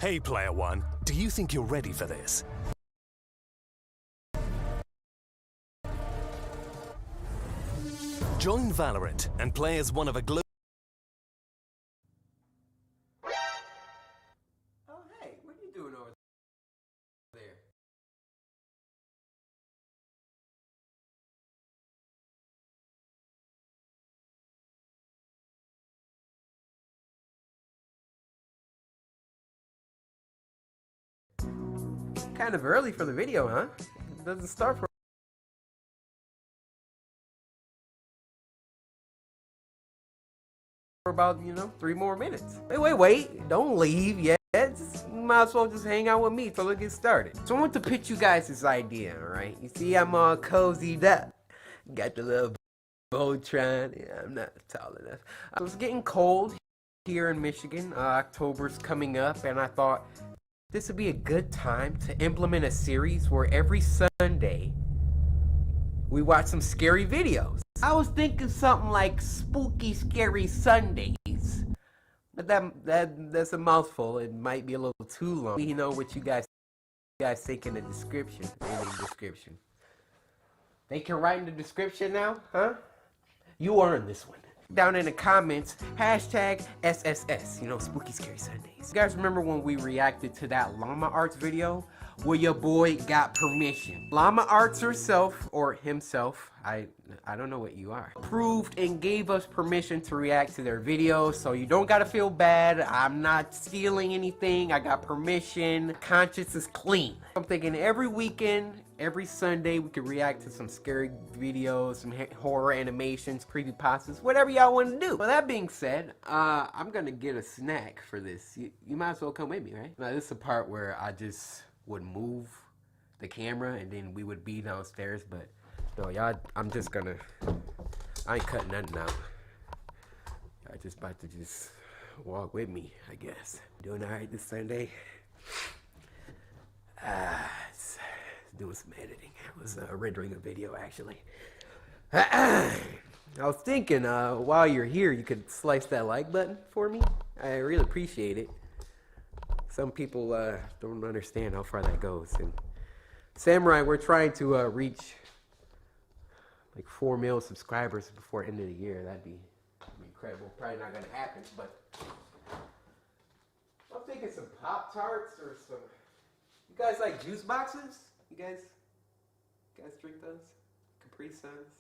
Hey, Player One, do you think you're ready for this? Join Valorant and play as one of a global... Oh, hey, what are you doing over there? Kind of early for the video, huh? It doesn't start for about, 3 more minutes. Wait, don't leave yet. You might as well just hang out with me till it gets started. So I want to pitch you guys this idea, alright? You see, I'm all cozied up. Got the little Voltron. Yeah, I'm not tall enough. It's getting cold here in Michigan. October's coming up, and I thought this would be a good time to implement a series where every Sunday we watch some scary videos. I was thinking something like Spooky Scary Sundays. But that's a mouthful. It might be a little too long. You know what you guys think in the description. They can write in the description now, huh? You earned this one. Down in the comments, hashtag SSS, Spooky Scary Sundays. You guys remember when we reacted to that Llama Arts video where your boy got permission? Llama Arts herself, or himself, I don't know what you are, approved and gave us permission to react to their videos, so you don't gotta feel bad. I'm not stealing anything. I got permission. Conscience is clean. I'm thinking every weekend, every Sunday, we could react to some scary videos, some horror animations, creepypastas, whatever y'all want to do. Well, that being said, I'm gonna get a snack for this. You might as well come with me, right? Now, this is the part where I just would move the camera and then we would be downstairs, but no, y'all, I ain't cutting nothing out. Y'all just about to just walk with me, I guess. Doing all right this Sunday? Doing some editing. I was rendering a video, actually. I was thinking, while you're here, you could slice that like button for me. I really appreciate it. Some people don't understand how far that goes. And Samurai, we're trying to reach like 4 million subscribers before the end of the year. That'd be incredible. Probably not gonna happen, but I'm thinking some Pop-Tarts or some. You guys like juice boxes? You guys drink those? Capri Suns?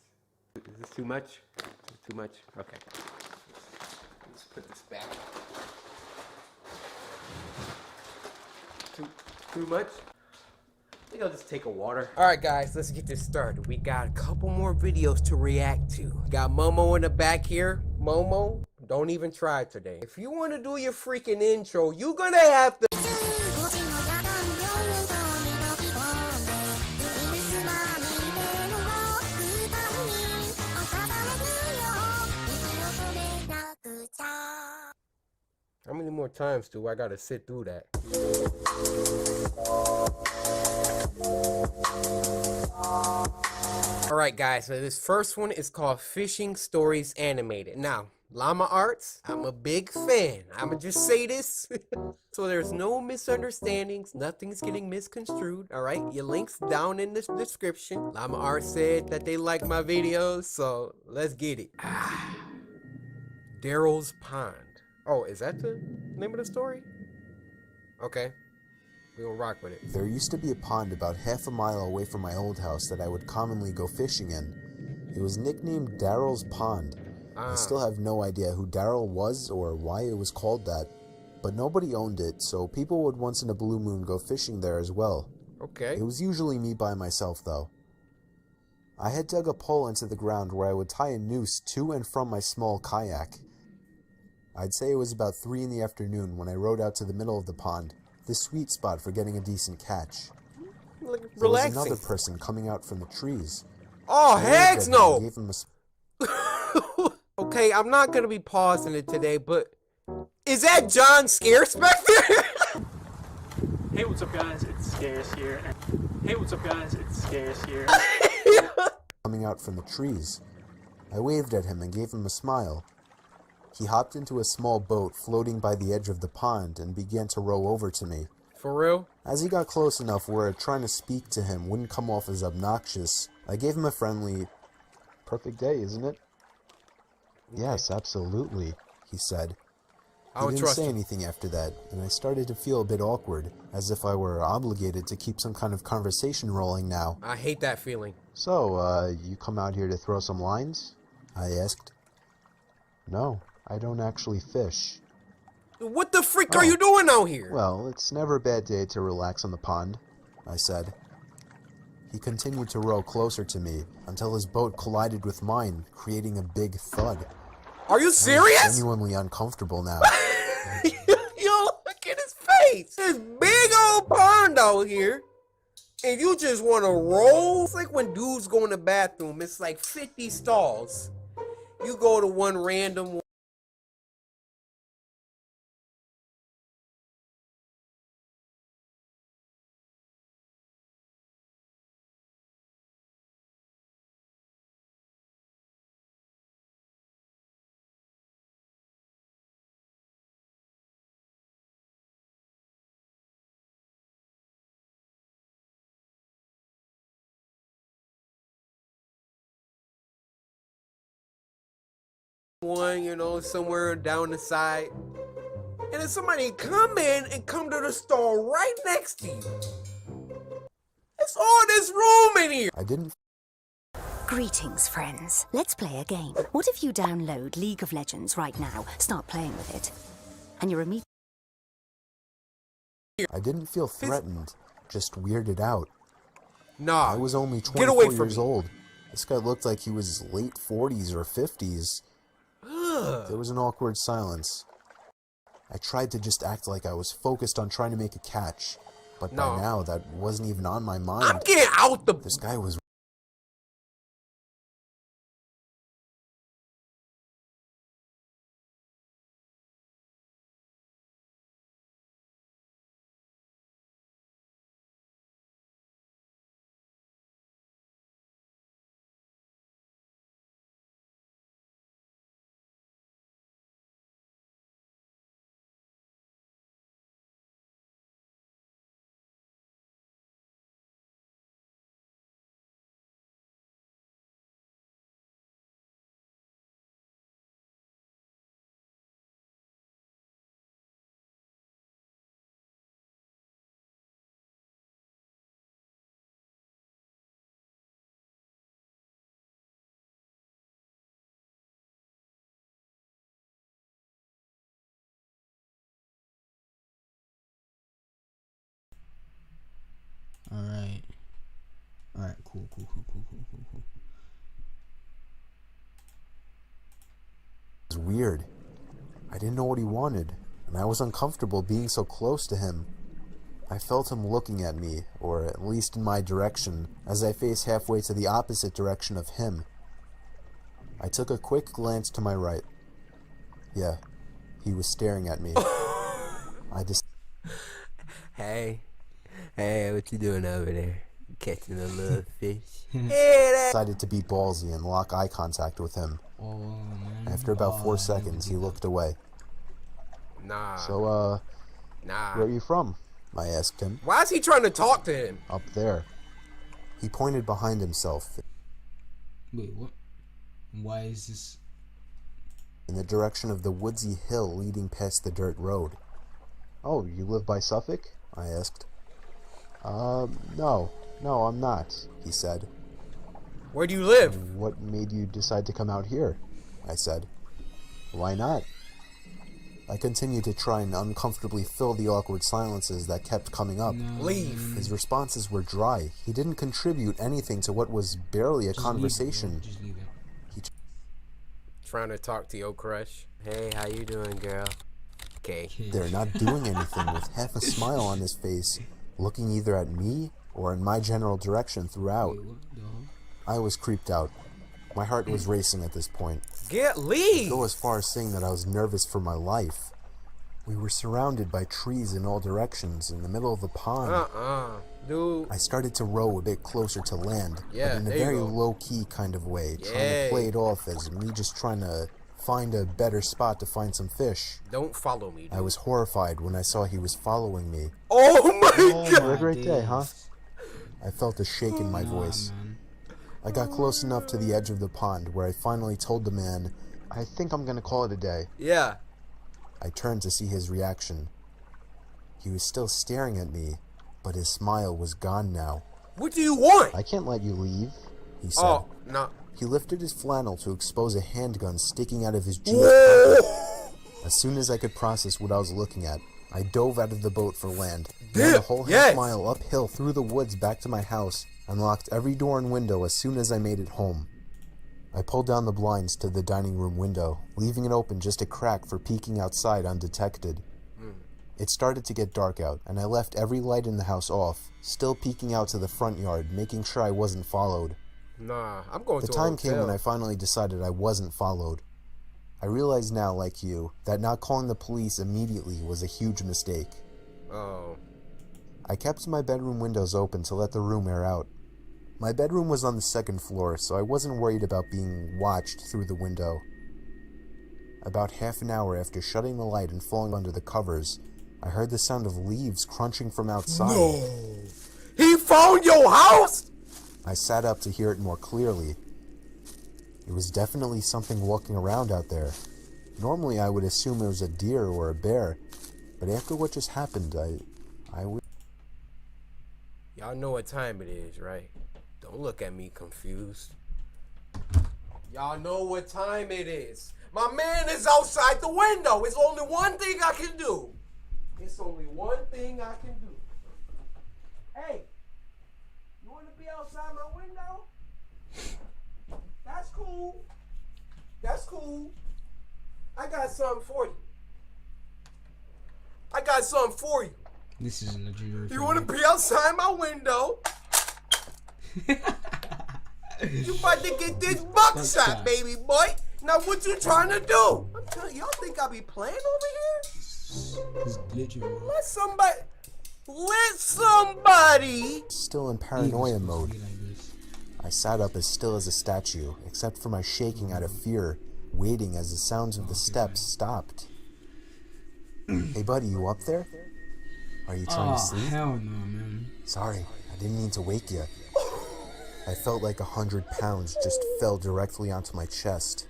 Is this too much? Too much? Okay. Let's put this back. Too much? I think I'll just take a water. Alright guys, let's get this started. We got a couple more videos to react to. Got Momo in the back here. Momo, don't even try today. If you want to do your freaking intro, you're gonna have to... How many more times do I gotta sit through that? Alright guys, so this first one is called Fishing Stories Animated. Now, Llama Arts, I'm a big fan. I'ma just say this. So there's no misunderstandings, nothing's getting misconstrued, alright? Your link's down in the description. Llama Arts said that they like my videos, so let's get it. Daryl's Pond. Oh, is that the name of the story? Okay. We'll rock with it. There used to be a pond about half a mile away from my old house that I would commonly go fishing in. It was nicknamed Daryl's Pond. I still have no idea who Daryl was or why it was called that, but nobody owned it, so people would once in a blue moon go fishing there as well. Okay. It was usually me by myself, though. I had dug a pole into the ground where I would tie a noose to and from my small kayak. I'd say it was about 3 in the afternoon when I rowed out to the middle of the pond, the sweet spot for getting a decent catch. There was another person coming out from the trees. Oh, heck no! Okay, I'm not gonna be pausing it today, but is that John Scarespector? Hey, what's up, guys? It's Scarce here. Hey, what's up, guys? It's Scarce here. Coming out from the trees. I waved at him and gave him a smile. He hopped into a small boat floating by the edge of the pond and began to row over to me. For real? As he got close enough where trying to speak to him wouldn't come off as obnoxious, I gave him a friendly, "Perfect day, isn't it?" "Yes, absolutely," he said. I He don't didn't trust say you. anything after that, and I started to feel a bit awkward, as if I were obligated to keep some kind of conversation rolling now. I hate that feeling. "So, you come out here to throw some lines?" I asked. "No, I don't actually fish." What the freak are you doing out here? "Well, it's never a bad day to relax on the pond," I said. He continued to row closer to me until his boat collided with mine, creating a big thud. Are you I was serious? genuinely uncomfortable now. Yo, look at his face. This big old pond out here. And you just want to roll? It's like when dudes go in the bathroom. It's like 50 stalls. You go to one random one. You know, somewhere down the side. And then somebody come in and come to the stall right next to you. It's all this room in here. I didn't Greetings, friends. Let's play a game. What if you download League of Legends right now, start playing with it, and you're immediately... I didn't feel threatened, just weirded out. Nah. I was only Get away 24 from years me. old. This guy looked like he was late 40s or 50s. There was an awkward silence. I tried to just act like I was focused on trying to make a catch, but No. by now that wasn't even on my mind. I'm getting out the... This guy was Alright. Alright, cool. weird. I didn't know what he wanted, and I was uncomfortable being so close to him. I felt him looking at me, or at least in my direction, as I faced halfway to the opposite direction of him. I took a quick glance to my right. Yeah, he was staring at me. I Hey, what you doing over there? Catching a little fish? decided to be ballsy and lock eye contact with him. Oh, man. After about 4 seconds, he looked away. Nah. "So, Nah. where are you from?" I asked him. Why is he trying to talk to him? "Up there." He pointed behind himself, Wait, what? Why is this? in the direction of the woodsy hill leading past the dirt road. "Oh, you live by Suffolk?" I asked. No, I'm not," he said. Where do you live? "What made you decide to come out here?" I said. "Why not?" I continued to try and uncomfortably fill the awkward silences that kept coming up. Leave. His responses were dry. He didn't contribute anything to what was barely a conversation. Just leave it. Trying to talk to your crush. Hey, how you doing, girl? Okay. They're not doing anything, with half a smile on his face, looking either at me or in my general direction throughout. Wait, what the hell? I was creeped out. My heart was racing at this point. Leave. Go as far as saying that I was nervous for my life. We were surrounded by trees in all directions in the middle of the pond. Dude. I started to row a bit closer to land, Yeah, but in a there you very go. low-key kind of way, trying Yeah. to play it off as me just trying to find a better spot to find some fish. Don't follow me, dude. I was horrified when I saw he was following me. Oh my Oh god! Had a my great day, huh? days. I felt a shake in my Nah, voice. man. I got close enough to the edge of the pond where I finally told the man, I think I'm gonna call it a day. Yeah. I turned to see his reaction. He was still staring at me, but his smile was gone now. What do you want? I can't let you leave, he said. Oh, no. He lifted his flannel to expose a handgun sticking out of his jeans pocket. As soon as I could process what I was looking at, I dove out of the boat for land, ran a whole half mile uphill through the woods back to my house, and locked every door and window as soon as I made it home. I pulled down the blinds to the dining room window, leaving it open just a crack for peeking outside undetected. It started to get dark out, and I left every light in the house off, still peeking out to the front yard, making sure I wasn't followed. Nah, I'm going to The a time came when hotel. I finally decided I wasn't followed. I realize now, like you, that not calling the police immediately was a huge mistake. Oh. I kept my bedroom windows open to let the room air out. My bedroom was on the second floor, so I wasn't worried about being watched through the window. About half an hour after shutting the light and falling under the covers, I heard the sound of leaves crunching from outside. No. He found your house? I sat up to hear it more clearly. It was definitely something walking around out there. Normally I would assume it was a deer or a bear, but after what just happened, I would... Y'all know what time it is, right? Don't look at me confused. Y'all know what time it is. My man is outside the window. It's only one thing I can do. It's only one thing I can do. Hey, you want to be outside my window? That's cool. That's cool. I got something for you. I got something for you. This isn't a junior. You want to be outside my window? You about to get this buckshot, baby boy. Now what you trying to do? I'm telling y'all think I be playing over here? He's glitching. Let somebody. Still in paranoia mode. I sat up as still as a statue, except for my shaking out of fear, waiting as the sounds of the steps stopped. Hey buddy, you up there? Are you trying to sleep? Hell no, man. Sorry, I didn't mean to wake you. I felt like 100 pounds just fell directly onto my chest.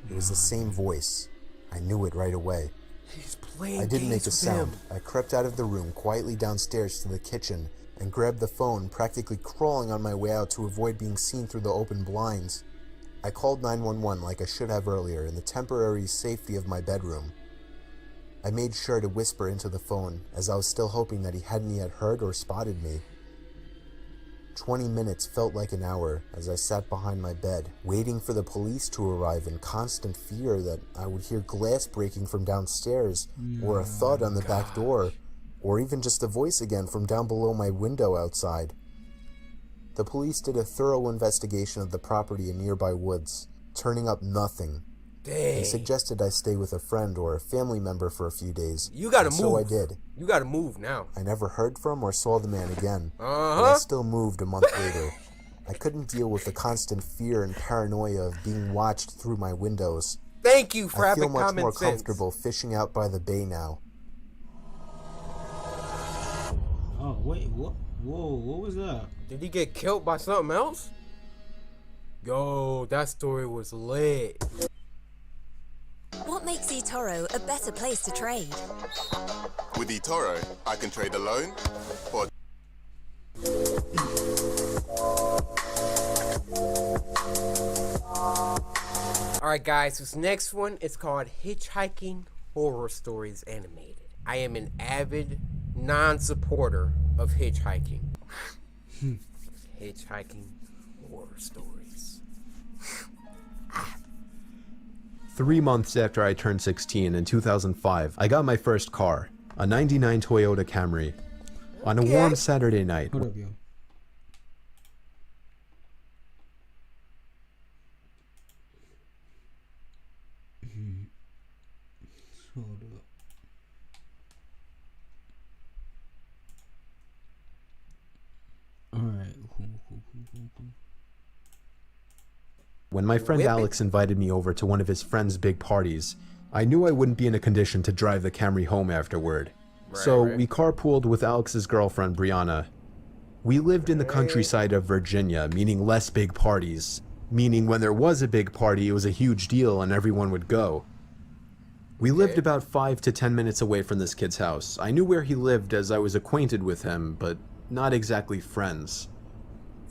It was the same voice. I knew it right away. He's playing I didn't make a games with him. sound. I crept out of the room quietly downstairs to the kitchen and grabbed the phone, practically crawling on my way out to avoid being seen through the open blinds. I called 911 like I should have earlier in the temporary safety of my bedroom. I made sure to whisper into the phone as I was still hoping that he hadn't yet heard or spotted me. 20 minutes felt like an hour as I sat behind my bed, waiting for the police to arrive in constant fear that I would hear glass breaking from downstairs, or a thud on the back door, or even just a voice again from down below my window outside. The police did a thorough investigation of the property in nearby woods, turning up nothing. They Dang. suggested I stay with a friend or a family member for a few days. You gotta and move. So I did. You gotta move now. I never heard from or saw the man again. But I Uh-huh. still moved a month later. I couldn't deal with the constant fear and paranoia of being watched through my windows. Thank you for I feel having much common more sense. comfortable fishing out by the bay now. Oh wait, what? Whoa, what was that? Did he get killed by something else? Yo, that story was lit. What makes eToro a better place to trade? With eToro, I can trade alone or Alright guys, this next one is called Hitchhiking Horror Stories Animated. I am an avid non-supporter of hitchhiking. Hitchhiking horror stories. 3 months after I turned 16 in 2005, I got my first car, a 99 Toyota Camry. On a warm Saturday night, Hold up, yo. Hold up. Alright, cool. When my friend Whip it. Alex invited me over to one of his friend's big parties, I knew I wouldn't be in a condition to drive the Camry home afterward. So we carpooled with Alex's girlfriend, Brianna. We lived in the countryside of Virginia, meaning less big parties. Meaning when there was a big party, it was a huge deal and everyone would go. We lived about 5 to 10 minutes away from this kid's house. I knew where he lived as I was acquainted with him, but not exactly friends.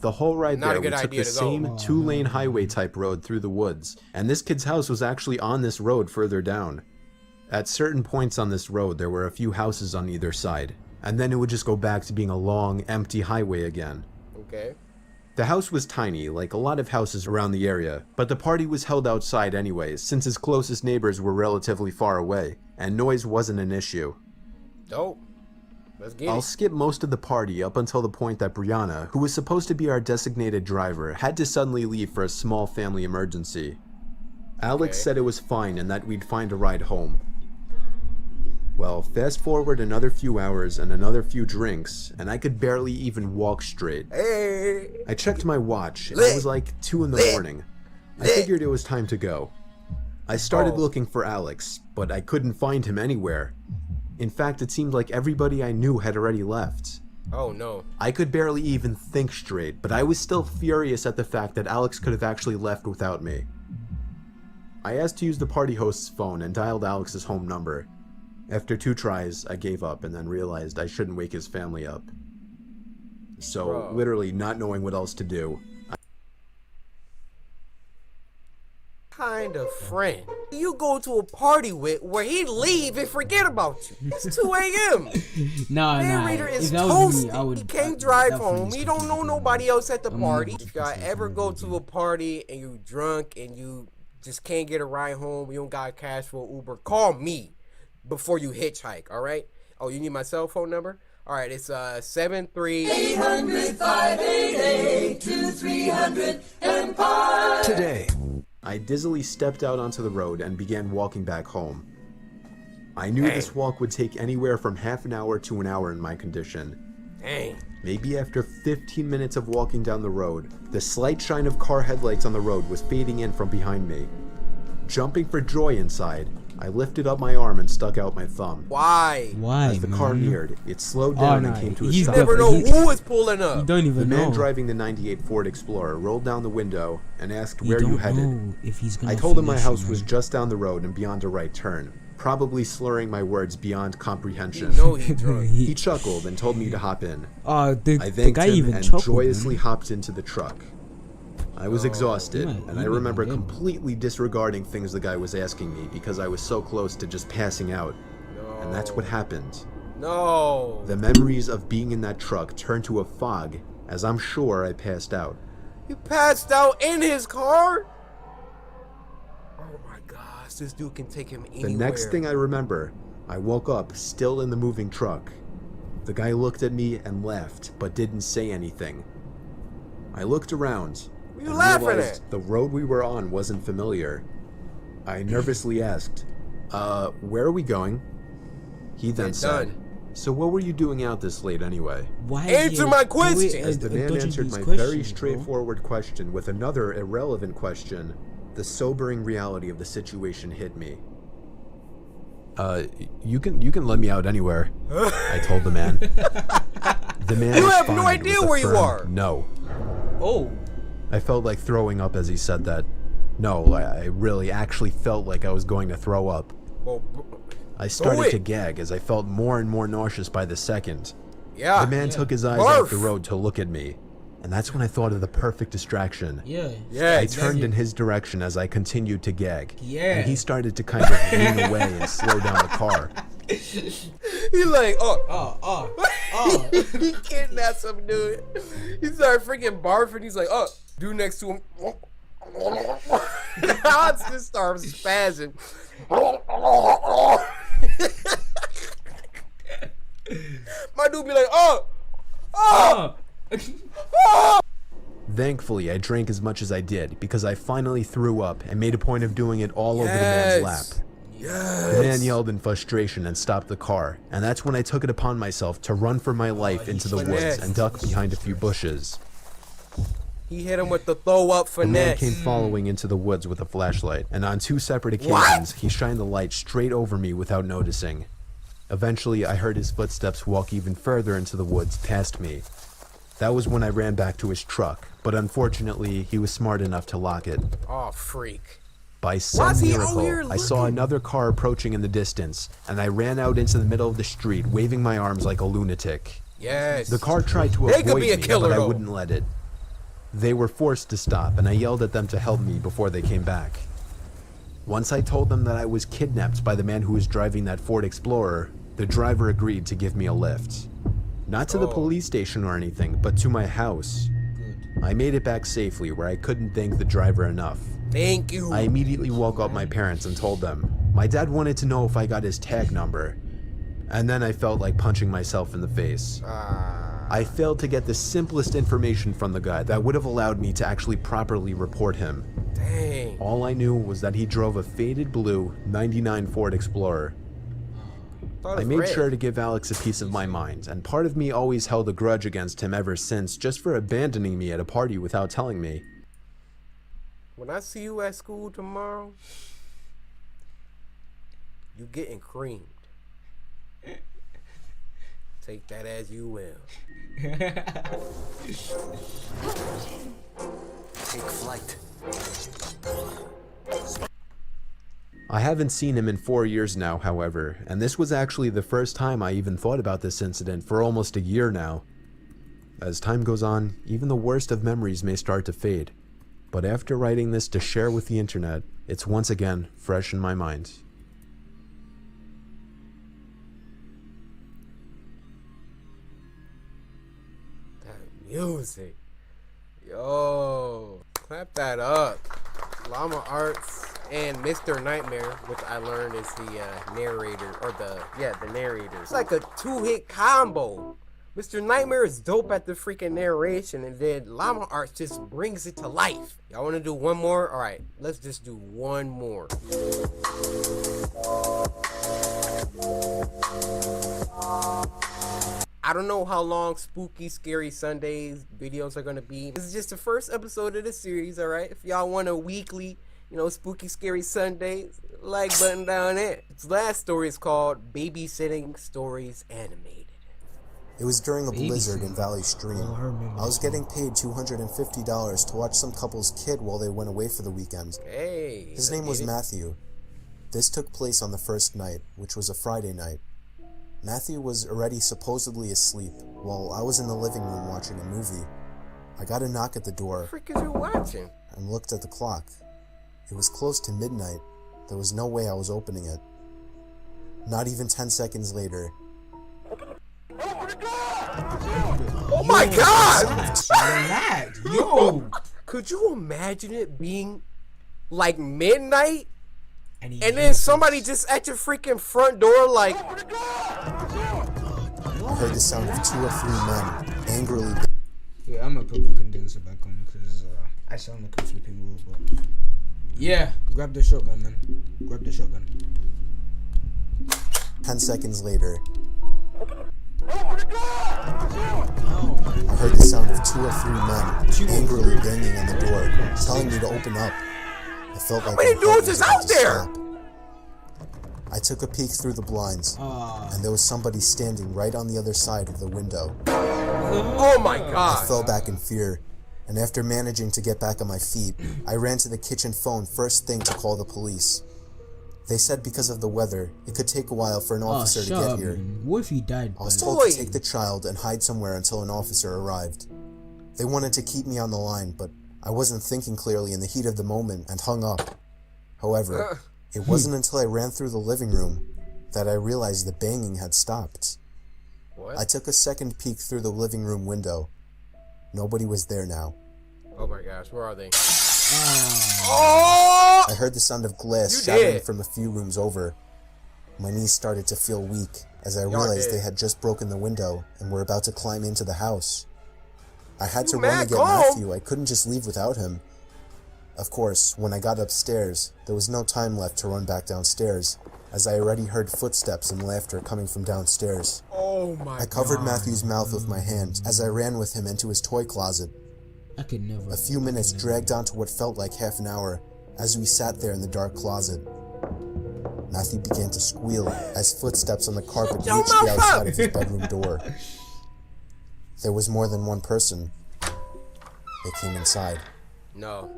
The whole ride Not a there, we good took idea the to go. same 2-lane highway type road through the woods, and this kid's house was actually on this road further down. At certain points on this road, there were a few houses on either side, and then it would just go back to being a long, empty highway again. Okay. The house was tiny, like a lot of houses around the area, but the party was held outside anyways, since his closest neighbors were relatively far away, and noise wasn't an issue. Dope. Let's get I'll it. skip most of the party up until the point that Brianna, who was supposed to be our designated driver, had to suddenly leave for a small family emergency. Alex said it was fine and that we'd find a ride home. Well, fast forward another few hours and another few drinks, and I could barely even walk straight. Hey. I checked my watch, and it was like 2 in the morning. I figured it was time to go. I started looking for Alex, but I couldn't find him anywhere. In fact, it seemed like everybody I knew had already left. Oh no. I could barely even think straight, but I was still furious at the fact that Alex could have actually left without me. I asked to use the party host's phone and dialed Alex's home number. After 2 tries, I gave up and then realized I shouldn't wake his family up. So, literally not knowing what else to do, Kind of friend you go to a party with where he'd leave and forget about you. It's 2 a.m. Nah. Narrator is If that was me, toasted. I would. He can't I'd drive definitely home. He skip don't it. know nobody else at the party. not If y'all ever go to a party and you drunk and you just can't get a ride home, you don't got cash for Uber, call me before you hitchhike, all right? Oh, you need my cell phone number? All right, it's 73 Today. I dizzily stepped out onto the road and began walking back home. I knew this walk would take anywhere from half an hour to an hour in my condition. Dang. Maybe after 15 minutes of walking down the road, the slight shine of car headlights on the road was fading in from behind me. Jumping for joy inside, I lifted up my arm and stuck out my thumb. Why? Why, As the car man? neared, it slowed down and nah, came to a he's stop. Never know who is pulling You up. don't The even man know. driving the 98 Ford Explorer rolled down the window and asked You where you don't headed. know if he's gonna I told him my finish house you, was man. just down the road and beyond a right turn, probably slurring my words beyond comprehension. You know he drunk. He chuckled and told me to hop in. The I the thanked guy him even and chuckled, joyously man. hopped into the truck. I was exhausted, you and might I remember be good. completely disregarding things the guy was asking me because I was so close to just passing out. And that's what happened. No. The memories of being in that truck turned to a fog, as I'm sure I passed out. You passed out in his car? Oh my gosh, this dude can take him anywhere. The next thing I remember, I woke up still in the moving truck. The guy looked at me and laughed, but didn't say anything. I looked around What you and laughing realized at? the road we were on wasn't familiar. I nervously asked, where are we going? He then said, done. so what were you doing out this late anyway? Why Answer you my do question! it As the man dodging answered these my questions, very bro? straightforward question with another irrelevant question, the sobering reality of the situation hit me. You can let me out anywhere, I told the man. The man You have no responded idea with a where you firm are. No. Oh, I felt like throwing up as he said that. No, I really actually felt like I was going to throw up. Well, I started it. to gag as I felt more and more nauseous by the second. yeah. The man took his eyes off the Barf. road to look at me, and that's when I thought of the perfect distraction. yeah. Yeah, I turned in his direction as I continued to gag. Yeah. And he started to kind of lean away and slow down the car. He's like, he kidnapped some dude. He started freaking barfing. He's like, dude next to him. Odds just starts spazzing. My dude be like, Thankfully, I drank as much as I did because I finally threw up and made a point of doing it all over the man's lap. The man yelled in frustration and stopped the car, and that's when I took it upon myself to run for my life into the woods and duck behind a few bushes. He hit him with the throw up The man finesse. came following into the woods with a flashlight, and on 2 separate occasions, he shined the light straight over me without noticing. Eventually, I heard his footsteps walk even further into the woods past me. That was when I ran back to his truck, but unfortunately, he was smart enough to lock it. Oh, freak. By some Why's he out miracle, here I saw looking? another car approaching in the distance, and I ran out into the middle of the street, waving my arms like a lunatic. Yes. The car tried to They could avoid be a me, killer, but I though. wouldn't let it. They were forced to stop, and I yelled at them to help me before they came back. Once I told them that I was kidnapped by the man who was driving that Ford Explorer, the driver agreed to give me a lift. Not to the police station or anything, but to my house. I made it back safely, where I couldn't thank the driver enough. Thank you. I immediately woke up my parents and told them. My dad wanted to know if I got his tag number, and then I felt like punching myself in the face. I failed to get the simplest information from the guy that would have allowed me to actually properly report him. Dang. All I knew was that he drove a faded blue '99 Ford Explorer. I made sure to give Alex a piece of my mind, and part of me always held a grudge against him ever since, just for abandoning me at a party without telling me. When I see you at school tomorrow, you getting creamed. Take that as you will. Take flight. I haven't seen him in 4 years now, however, and this was actually the first time I even thought about this incident for almost a year now. As time goes on, even the worst of memories may start to fade, but after writing this to share with the internet, it's once again fresh in my mind. That music. Yo. Clap that up. Llama Arts and Mr. Nightmare, which I learned is the narrator, or the narrator. It's like a 2-hit combo. Mr. Nightmare is dope at the freaking narration, and then Llama Arts just brings it to life. Y'all want to do one more? All right, let's just do one more. I don't know how long Spooky Scary Sundays videos are going to be. This is just the first episode of the series, all right? If y'all want a weekly, Spooky Scary Sundays, like button down there. Its last story is called Babysitting Stories Animated. It was during a blizzard in Valley Stream. I was getting paid $250 to watch some couple's kid while they went away for the weekend. Hey. His name was Matthew. This took place on the first night, which was a Friday night. Matthew was already supposedly asleep, while I was in the living room watching a movie. I got a knock at the door. What the frick is you watching? And looked at the clock. It was close to midnight. There was no way I was opening it. Not even 10 seconds later. Oh my god! Relax, yo. Could you imagine it being like midnight? And then somebody just at your freaking front door like... I heard the sound of 2 or 3 men angrily... Yeah, I'm gonna put my condenser back on because I sound like I'm flipping rules, but... Yeah, grab the shotgun, man. Grab the shotgun. 10 seconds later... Oh. I heard the sound of 2 or 3 men angrily banging on the door, telling me to open up. I felt like How many my heart dudes was is about out to there? stop. I took a peek through the blinds, and there was somebody standing right on the other side of the window. Oh my god! I fell back in fear, and after managing to get back on my feet, I ran to the kitchen phone first thing to call the police. They said because of the weather, it could take a while for an officer to get here. What if he died? I was told to take the child and hide somewhere until an officer arrived. They wanted to keep me on the line, but I wasn't thinking clearly in the heat of the moment and hung up. However, it wasn't until I ran through the living room that I realized the banging had stopped. What? I took a second peek through the living room window. Nobody was there now. Oh my gosh, where are they? Oh! I heard the sound of glass You shattering did. from a few rooms over. My knees started to feel weak as I Y'all realized did. they had just broken the window and were about to climb into the house. I had to You run mad to get calm. Matthew. I couldn't just leave without him. Of course, when I got upstairs, there was no time left to run back downstairs, as I already heard footsteps and laughter coming from downstairs. Oh my I covered Matthew's mouth with my hand as I ran with him into his toy closet. I could never. A few minutes dragged on to what felt like half an hour as we sat there in the dark closet. Matthew began to squeal as footsteps on the carpet reached the outside of his bedroom door. There was more than one person. They came inside. No.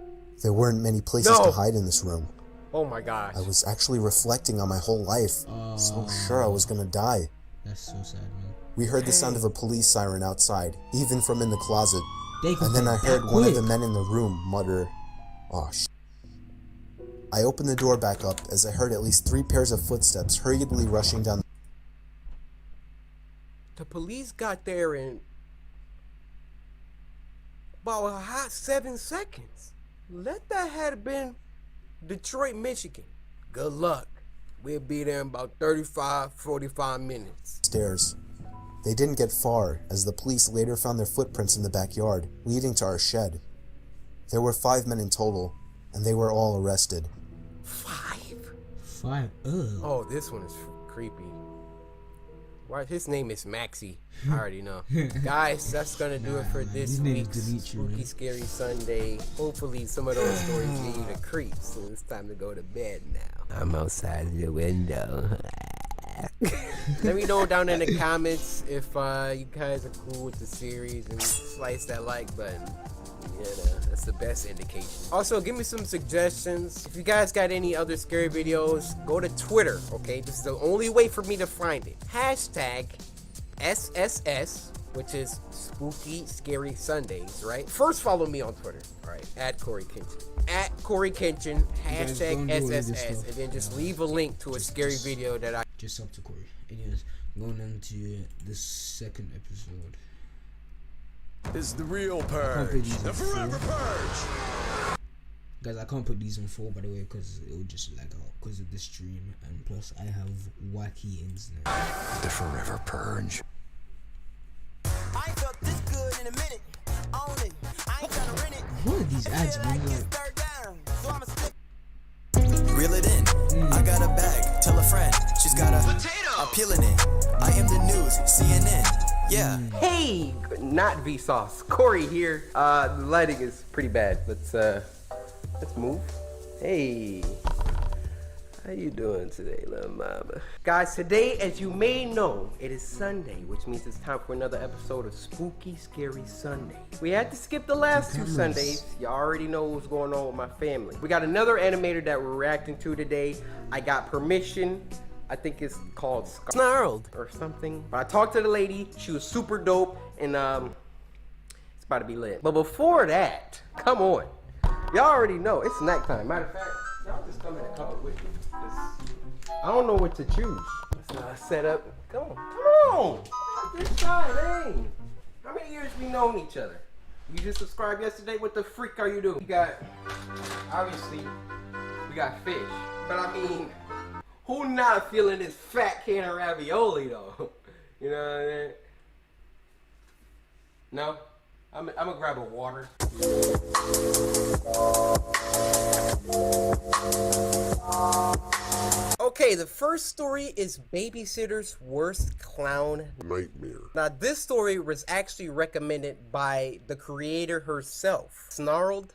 There weren't many places to hide in this room. Oh my gosh. I was actually reflecting on my whole life, so sure I was gonna die. That's so sad, man. We heard the sound of a police siren outside, even from in the closet. And then I that heard one of the quick. men in the room mutter, "Aw, sh." I opened the door back up as I heard at least 3 pairs of footsteps hurriedly rushing down. The police got there in about a hot 7 seconds. Let that have been Detroit, Michigan. Good luck. We'll be there in about 45 minutes. Stairs. They didn't get far, as the police later found their footprints in the backyard, leading to our shed. There were 5 men in total, and they were all arrested. 5? 5. Ugh. Oh, this one is creepy. Why? His name is Maxie. I already know. Guys, that's gonna do it for this his name is week's Dimitri, Spooky man. Scary Sunday. Hopefully some of those stories give you the creeps, so it's time to go to bed now. I'm outside the window. Let me know down in the comments if you guys are cool with the series, and slice that like button. That's the best indication. Also, give me some suggestions. If you guys got any other scary videos, go to Twitter, okay? This is the only way for me to find it. Hashtag SSS, which is Spooky Scary Sundays, right? First, follow me on Twitter, all right? At Cory Kenshin. At Cory Kenshin, hashtag SSS, and then just leave a link to a scary video that I... Just up to Cory. Anyways, going into the second episode. Is the real Can't purge. put these The on forever 4. purge. Guys, I can't put these on 4, by the way, because it would just lag out because of the stream, and plus I have wacky internet. The forever purge. I ain't felt this good in a minute. Own it. I ain't tryna rent it. What are these ads, man? It's Like, third down, so I'ma slip. Reel it in. I got a bag. Tell a friend. She's got a potato. I'm peeling it. I am the news. CNN. Yeah. Hey, not Vsauce. Cory here. The lighting is pretty bad. Let's move. Hey. How you doing today, little mama? Guys, today, as you may know, it is Sunday, which means it's time for another episode of Spooky Scary Sunday. We had to skip the last 2 Sundays. You already know what's going on with my family. We got another animator that we're reacting to today. I got permission. I think it's called Snarled or something. But I talked to the lady. She was super dope, and it's about to be lit. But before that, come on. Y'all already know it's nighttime. Matter of fact, y'all just come in and cover with me. I don't know what to choose. Let's set up. Come on. This side, hey. How many years we known each other? You just subscribed yesterday? What the freak are you doing? You got, obviously, we got fish. But I mean, who not feeling this fat can of ravioli though? You know what I mean? No? I'm gonna grab a water. Okay, the first story is Babysitter's Worst Clown Nightmare. Now, this story was actually recommended by the creator herself. Snarled,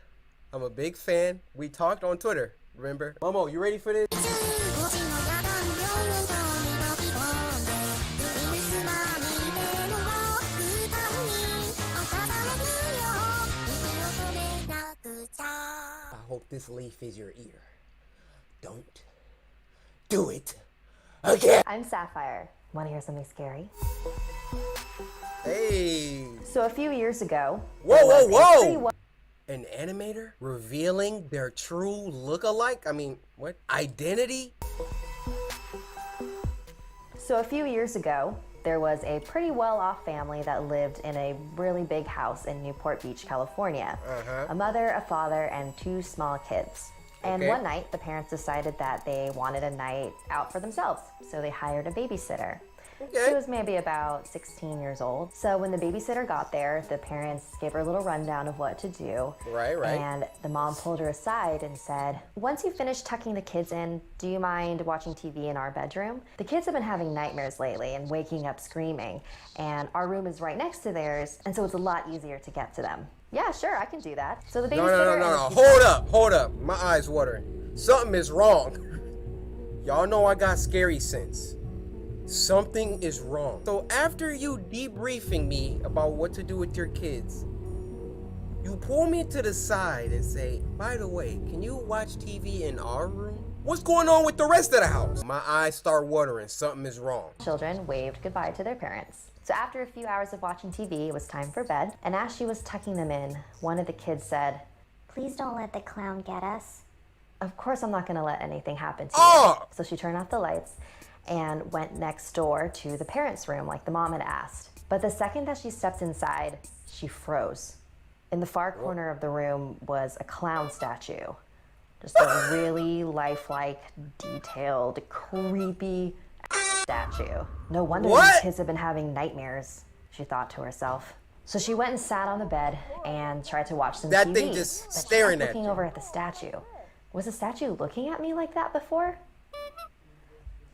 I'm a big fan. We talked on Twitter, remember? Momo, you ready for this? I hope this leaf is your ear. Don't do it again. I'm Sapphire. Want to hear something scary? Hey. So a few years ago... Whoa! An animator revealing their true look-alike? I mean, what? Identity? So a few years ago, there was a pretty well-off family that lived in a really big house in Newport Beach, California. A mother, a father, and 2 small kids. And one night, the parents decided that they wanted a night out for themselves, so they hired a babysitter. Okay. She was maybe about 16 years old. So when the babysitter got there, the parents gave her a little rundown of what to do. Right. And the mom pulled her aside and said, once you finish tucking the kids in, do you mind watching TV in our bedroom? The kids have been having nightmares lately and waking up screaming. And our room is right next to theirs, and so it's a lot easier to get to them. Yeah, sure, I can do that. So the babysitter... No. Hold up. My eyes watering. Something is wrong. Y'all know I got scary sense. Something is wrong. So after you debriefing me about what to do with your kids, you pull me to the side and say, by the way, can you watch TV in our room? What's going on with the rest of the house? My eyes start watering. Something is wrong. Children waved goodbye to their parents. So after a few hours of watching TV, it was time for bed. And as she was tucking them in, one of the kids said, please don't let the clown get us. Of course I'm not gonna let anything happen to you. So she turned off the lights and went next door to the parents' room like the mom had asked. But the second that she stepped inside, she froze. In the far corner of the room was a clown statue. Just a really lifelike, detailed, creepy statue. No wonder these kids have been having nightmares, she thought to herself. So she went and sat on the bed and tried to watch some TV. That thing just staring at you. Looking over at the statue. Was the statue looking at me like that before?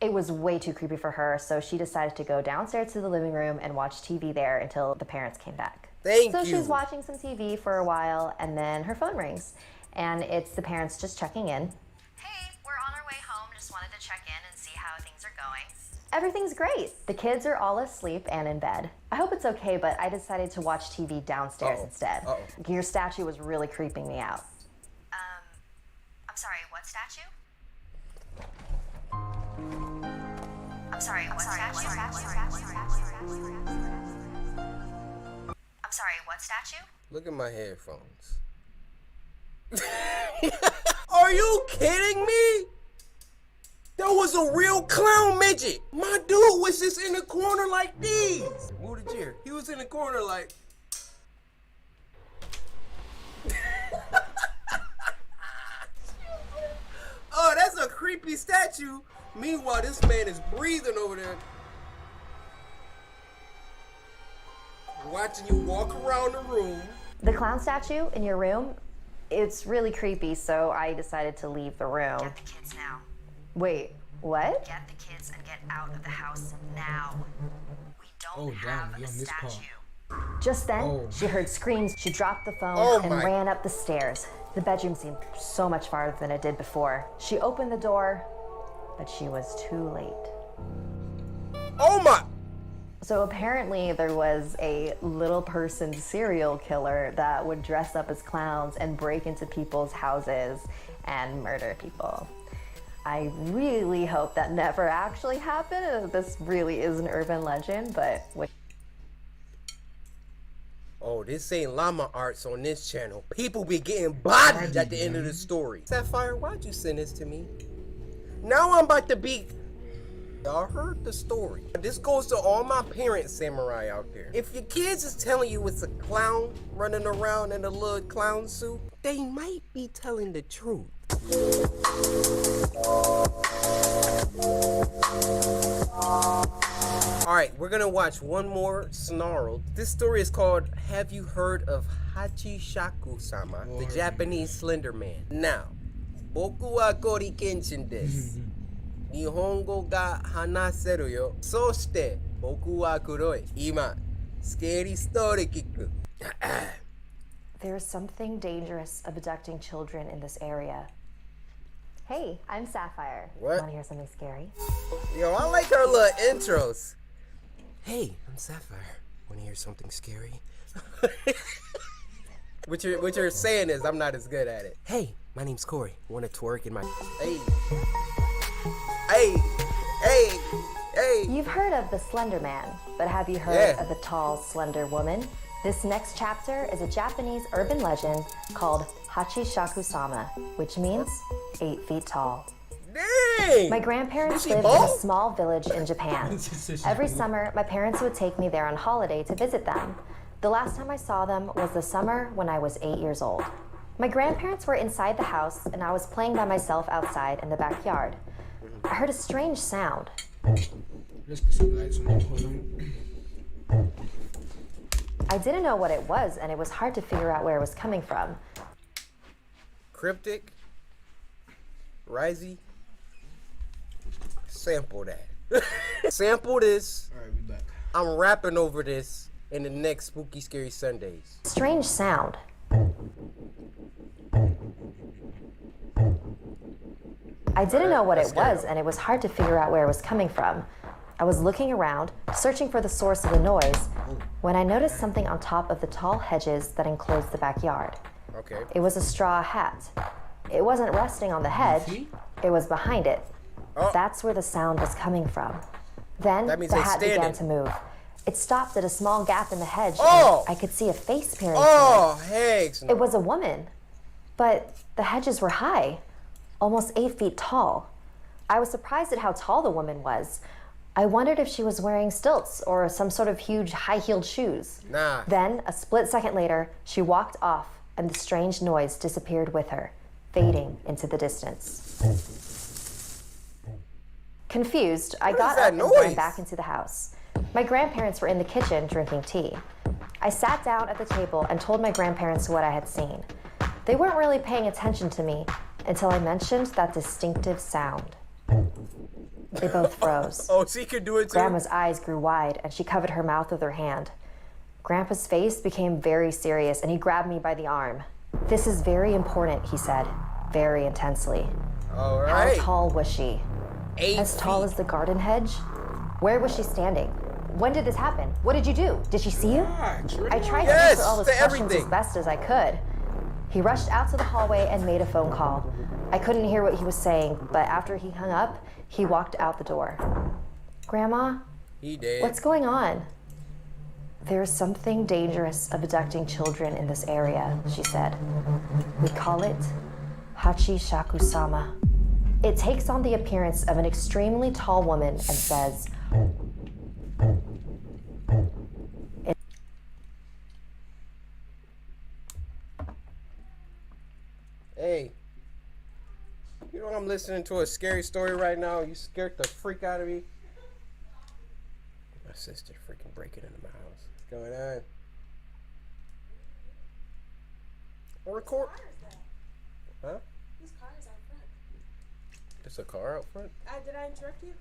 It was way too creepy for her, so she decided to go downstairs to the living room and watch TV there until the parents came back. So she's watching some TV for a while, and then her phone rings. And it's the parents just checking in. Hey, we're on our way home. Just wanted to check in and see how things are going. Everything's great. The kids are all asleep and in bed. I hope it's okay, but I decided to watch TV downstairs instead. Your statue was really creeping me out. I'm sorry, what statue? I'm sorry, what statue? I'm sorry, what statue? Look at my headphones. Are you kidding me? That was a real clown midget. My dude was just in the corner like these. Move the chair. He was in the corner like... Oh, that's a creepy statue. Meanwhile, this man is breathing over there. Watching you walk around the room. The clown statue in your room, it's really creepy, so I decided to leave the room. Get the kids now. Wait, what? Get the kids and get out of the house now. We don't have a statue. Just then, she heard screams. She dropped the phone and ran up the stairs. The bedroom seemed so much farther than it did before. She opened the door, but she was too late. Oh my! So apparently there was a little person serial killer that would dress up as clowns and break into people's houses and murder people. I really hope that never actually happened. This really is an urban legend, but... Oh, this ain't llama arts on this channel. People be getting bodied at the end of the story. Sapphire, why'd you send this to me? Now I'm about to be... Y'all heard the story. This goes to all my parents, samurai out there. If your kids is telling you it's a clown running around in a little clown suit, they might be telling the truth. Alright, we're gonna watch one more snarled. This story is called Have You Heard of Hachishaku-sama, the Japanese Slender Man? Now, boku wa cory kenshin desu. Nihongo ga hanaseru yo. Soshite, boku wa kuroi. Ima, scary story kiku. There's something dangerous abducting children in this area. Hey, I'm Sapphire. What? Wanna hear something scary? Yo, I like our little intros. Hey, I'm Sapphire. Wanna hear something scary? What you're saying is I'm not as good at it. Hey, my name's Cory. Wanna twerk in my... Hey. You've heard of the Slender Man, but have you heard of the tall, slender woman? This next chapter is a Japanese urban legend called Hachishaku-sama, which means 8 feet tall. Dang! My grandparents lived in a small village in Japan. Every summer, my parents would take me there on holiday to visit them. The last time I saw them was the summer when I was 8 years old. My grandparents were inside the house, and I was playing by myself outside in the backyard. I heard a strange sound. Let's get some lights on it. Hold on. I didn't know what it was, and it was hard to figure out where it was coming from. Cryptic. Risey. Sample that. Sample this. Alright, we back. I'm rapping over this in the next Spooky Scary Sundays. Strange sound. I didn't know what it was, and it was hard to figure out where it was coming from. I was looking around, searching for the source of the noise, when I noticed something on top of the tall hedges that enclosed the backyard. Okay. It was a straw hat. It wasn't resting on the hedge, it was behind it. Oh. That's where the sound was coming from. Then That means the they hat standing. began to move. It stopped at a small gap in the hedge, Oh! and I could see a face peering Oh, through it. heck. It was a woman, but the hedges were high, almost 8 feet tall. I was surprised at how tall the woman was. I wondered if she was wearing stilts or some sort of huge high-heeled shoes. Nah. Then, a split second later, she walked off and the strange noise disappeared with her, fading into the distance. Confused, I got that up and noise? ran back into the house. My grandparents were in the kitchen drinking tea. I sat down at the table and told my grandparents what I had seen. They weren't really paying attention to me until I mentioned that distinctive sound. They both froze. Oh, she could do it too. Grandma's eyes grew wide and she covered her mouth with her hand. Grandpa's face became very serious and he grabbed me by the arm. "This is very important," he said, very intensely. All right. How tall was she? 8 As tall feet. as the garden hedge? Where was she standing? When did this happen? What did you do? Did she see you? I tried to Yes, answer all his to questions everything. as best as I could. He rushed out to the hallway and made a phone call. I couldn't hear what he was saying, but after he hung up, he walked out the door. "Grandma, He dead. what's going on?" "There's something dangerous abducting children in this area," she said. "We call it Hachi Shakusama. It takes on the appearance of an extremely tall woman and says, Hey. You know I'm listening to a scary story right now. You scared the freak out of me. My sister freaking breaking into my house. What's going on? Or record. Huh? Whose car is out front? It's a car out front? Did I interrupt you?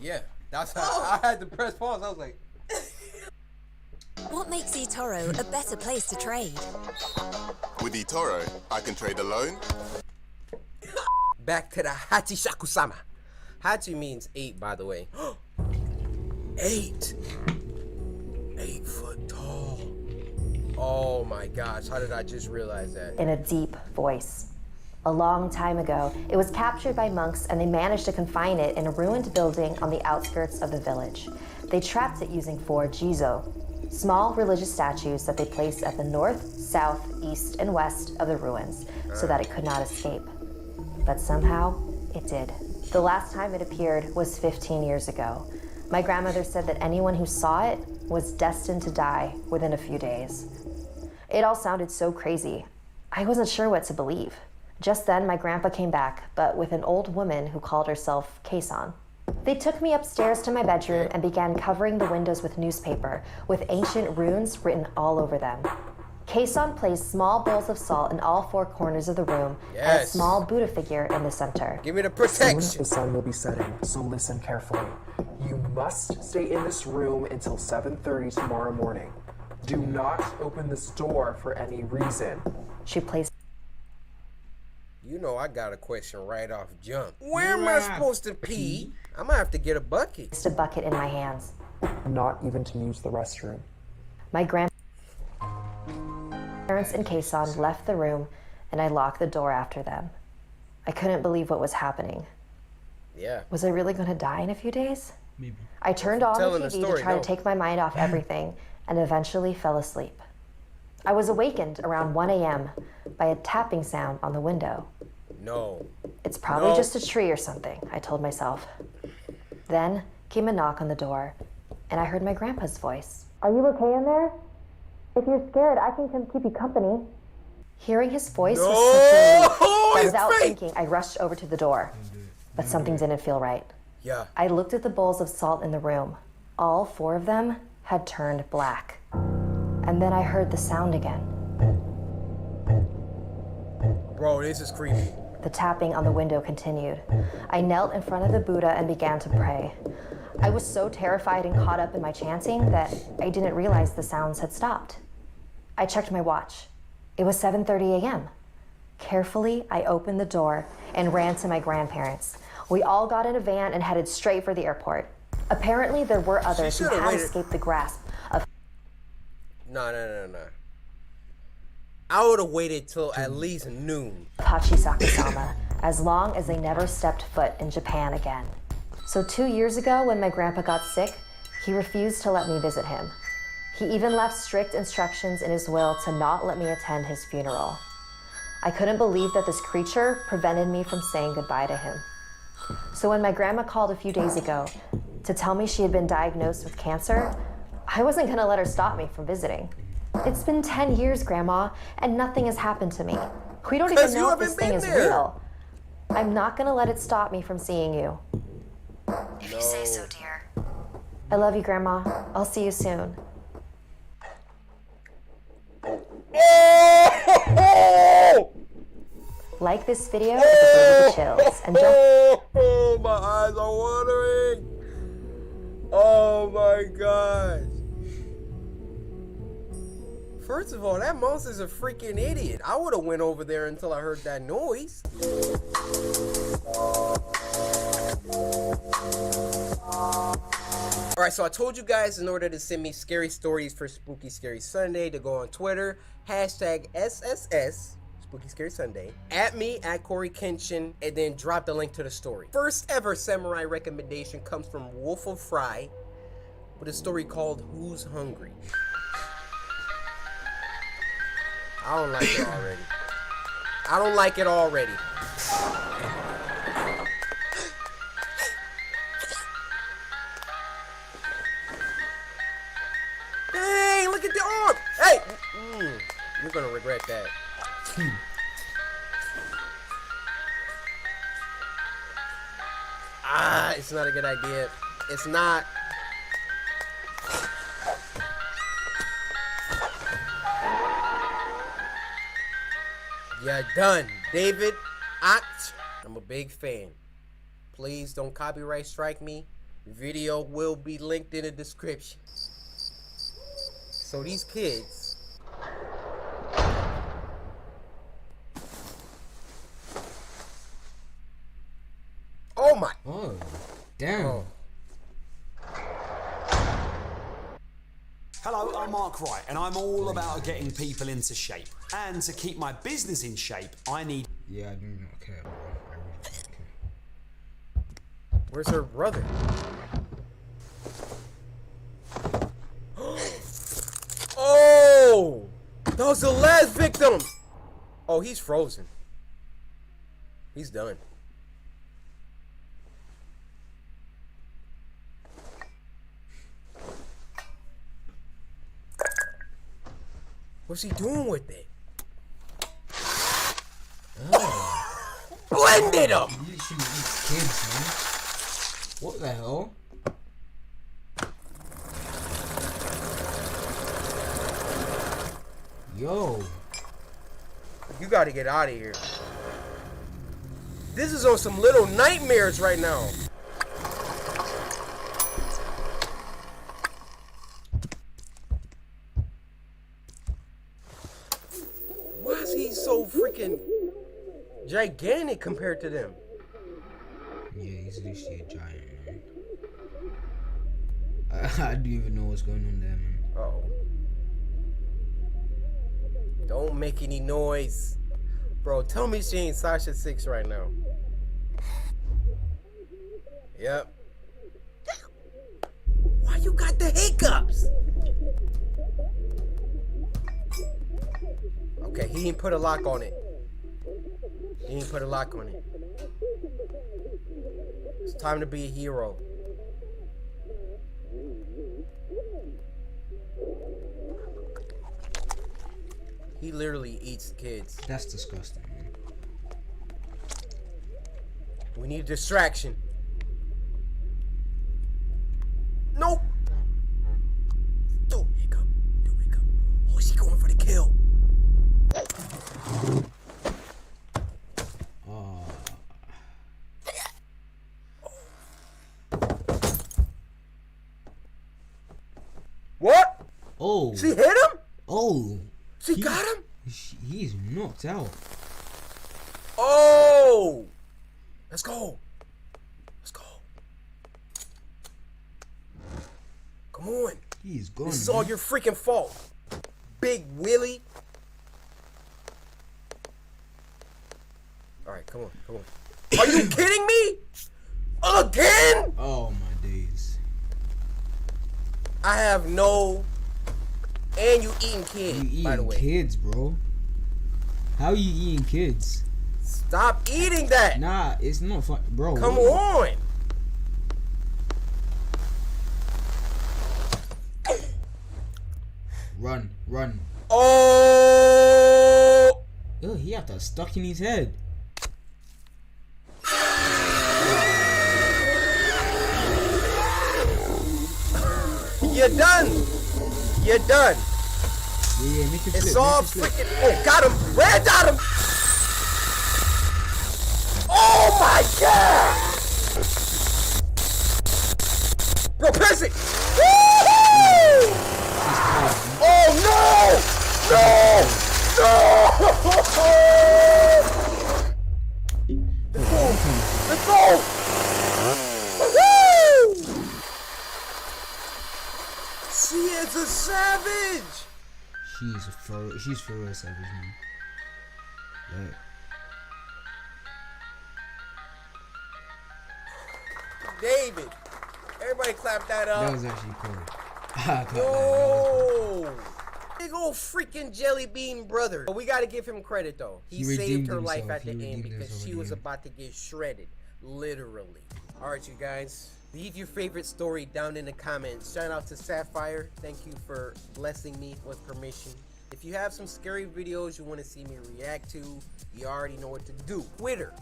Yeah. That's how I had to press pause. I was like, What makes eToro a better place to trade? With eToro, I can trade alone. back to the Hachi Shakusama. Hachi means 8, by the way. 8. 8 foot tall. Oh my gosh, how did I just realize that? in a deep voice. A long time ago, it was captured by monks and they managed to confine it in a ruined building on the outskirts of the village. They trapped it using 4 jizo, small religious statues that they placed at the north, south, east, and west of the ruins so that it could not escape. But somehow, it did. The last time it appeared was 15 years ago. My grandmother said that anyone who saw it was destined to die within a few days. It all sounded so crazy. I wasn't sure what to believe. Just then, my grandpa came back, but with an old woman who called herself Keisan. They took me upstairs to my bedroom and began covering the windows with newspaper, with ancient runes written all over them. Keisan placed small bowls of salt in all 4 corners of the room and a Yes. small Buddha figure in the center. Give me the Soon protection. the sun will be setting, so listen carefully. You must stay in this room until 7:30 tomorrow morning. Do not open this door for any reason. She placed You know I got a question right off jump. Where am I supposed to pee? I'm gonna have to get a bucket. a bucket in my hands. Not even to use the restroom. My grandparents and Keisan left the room and I locked the door after them. I couldn't believe what was happening. Yeah. Was I really going to die in a few days? Maybe. I turned on the telling TV the story, to try no. to take my mind off everything and eventually fell asleep. I was awakened around 1 a.m. by a tapping sound on the window. No. It's probably No. just a tree or something, I told myself. Then came a knock on the door and I heard my grandpa's voice. "Are you okay in there? If you're scared, I can come keep you company." Hearing his voice was such a relief that it's without fake. thinking, I rushed over to the door. But something didn't feel right. Yeah. I looked at the bowls of salt in the room. All 4 of them had turned black. And then I heard the sound again. Bro, this is creepy. The tapping on the window continued. I knelt in front of the Buddha and began to pray. I was so terrified and caught up in my chanting that I didn't realize the sounds had stopped. I checked my watch. It was 7:30 a.m. Carefully, I opened the door and ran to my grandparents. We all got in a van and headed straight for the airport. Apparently, there were others who had escaped the grasp of... No. I would have waited till at least noon. Hachisaka-sama, as long as they never stepped foot in Japan again. So 2 years ago, when my grandpa got sick, he refused to let me visit him. He even left strict instructions in his will to not let me attend his funeral. I couldn't believe that this creature prevented me from saying goodbye to him. So when my grandma called a few days ago to tell me she had been diagnosed with cancer, I wasn't gonna let her stop me from visiting. It's been 10 years, Grandma, and nothing has happened to me. We don't even know if this thing is real. I'm not gonna let it stop me from seeing you. If you say so, dear. I love you, Grandma. I'll see you soon. Like this video to give the chills and don't... Oh, my eyes are watering. Oh my gosh. First of all, that monster's a freaking idiot. I would have went over there until I heard that noise. Alright, so I told you guys in order to send me scary stories for Spooky Scary Sunday to go on Twitter, hashtag SSS, Spooky Scary Sunday, at me, at Cory Kenshin, and then drop the link to the story. First ever samurai recommendation comes from Wolf of Fry with a story called Who's Hungry? I don't like it already. I don't like it already. Hey, look at the arm! Hey! You're gonna regret that. It's not a good idea. It's not. You're done, David. I'm a big fan. Please don't copyright strike me. Video will be linked in the description. So these kids. Oh my. Oh, damn. Oh. Hello, I'm Mark Wright, and I'm all about getting people into shape. And to keep my business in shape, I need... Yeah, I do not care, bro. I really don't care. Where's her brother? Oh! That was the last victim! Oh, he's frozen. He's done. What's he doing with it? Oh. Blended him! He literally eats kids, man. What the hell? Yo. You gotta get out of here. This is on some Little Nightmares right now. Why is he so freaking gigantic compared to them? Yeah, he's literally a giant, man. I don't even know what's going on there, man. Uh-oh. Don't make any noise. Bro, tell me she ain't Sasha 6 right now. Yep. Why you got the hiccups? Okay, he didn't put a lock on it. He didn't put a lock on it. It's time to be a hero. He literally eats kids. That's disgusting, man. We need a distraction. Oh. She hit him? Oh. She got him? He's knocked out. Oh! Let's go. Let's go. Come on. He's gone. This is all your freaking fault. Big Willie. Alright, come on, come on. Are you kidding me? Again? Oh my days. I have no. And you eating kids, You by the eating way. kids, bro. How you eating kids? Stop eating that. Nah, it's not fun, bro. Come on. Run, run. Oh! Oh, he had that stuck in his head. You're done. You're done. Yeah, make it It's flip, all make it flip. freaking. Oh, got him. Red got him. Oh my god. Bro, press it. Woo-hoo! Oh no! No! No! Let's go! Let's go! Woo! She is a savage! She's for real savage, man. Like, David! Everybody clap that up. that was actually cool. Yo! Big old freaking jelly bean brother. But we gotta give him credit though. He saved redeemed her life himself. at the He end redeemed because himself she at the was end. about to get shredded. Literally. Alright, you guys. Leave your favorite story down in the comments. Shout out to Sapphire. Thank you for blessing me with permission. If you have some scary videos you want to see me react to, you already know what to do. Twitter,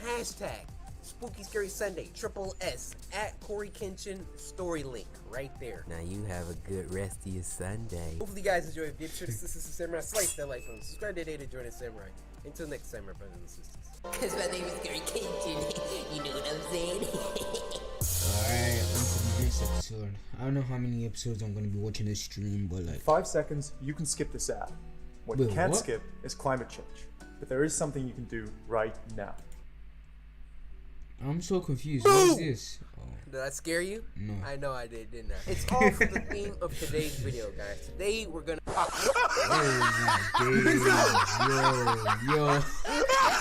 hashtag Spooky Scary Sunday, SSS, at Cory Kenshin, story link right there. Now you have a good rest of your Sunday. Hopefully you guys enjoyed. Be sure to Samurai, slice that like button, subscribe today to join the Samurai. Until next time, my brothers and sisters. Cause my name is Cory Kenshin, you know what I'm saying? alright, on to the next episode. I don't know how many episodes I'm gonna be watching this stream, but like 5 seconds, you can skip this ad. What you Wait, can't what? skip is climate change. But there is something you can do right now. I'm so confused. What is this? Oh. Did I scare you? No. I know I did, didn't I? It's all for the theme of today's video, guys. Today we're gonna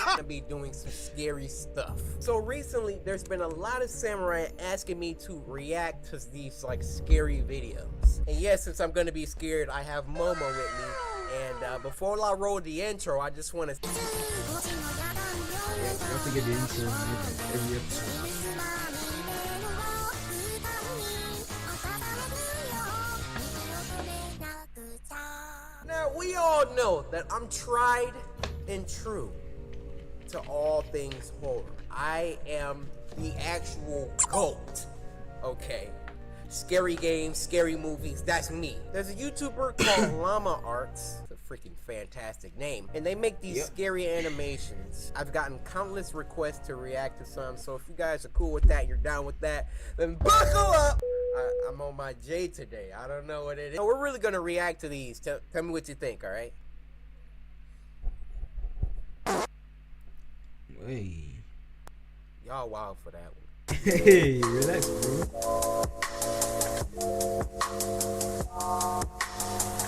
gonna be doing some scary stuff. So recently there's been a lot of samurai asking me to react to these like scary videos. And yes, since I'm gonna be scared, I have Momo with me. And before I roll the intro, I just wanna You have to get the intro in every episode. Now, we all know that I'm tried and true to all things horror. I am the actual GOAT, okay? Scary games, scary movies, that's me. There's a YouTuber called Llama Arts. It's a freaking fantastic name. And they make these scary animations. I've gotten countless requests to react to some, so if you guys are cool with that, you're down with that, then buckle up! I'm on my J today. I don't know what it is. We're really gonna react to these. Tell me what you think, alright? Hey. Y'all wild for that one. Hey, relax, bro.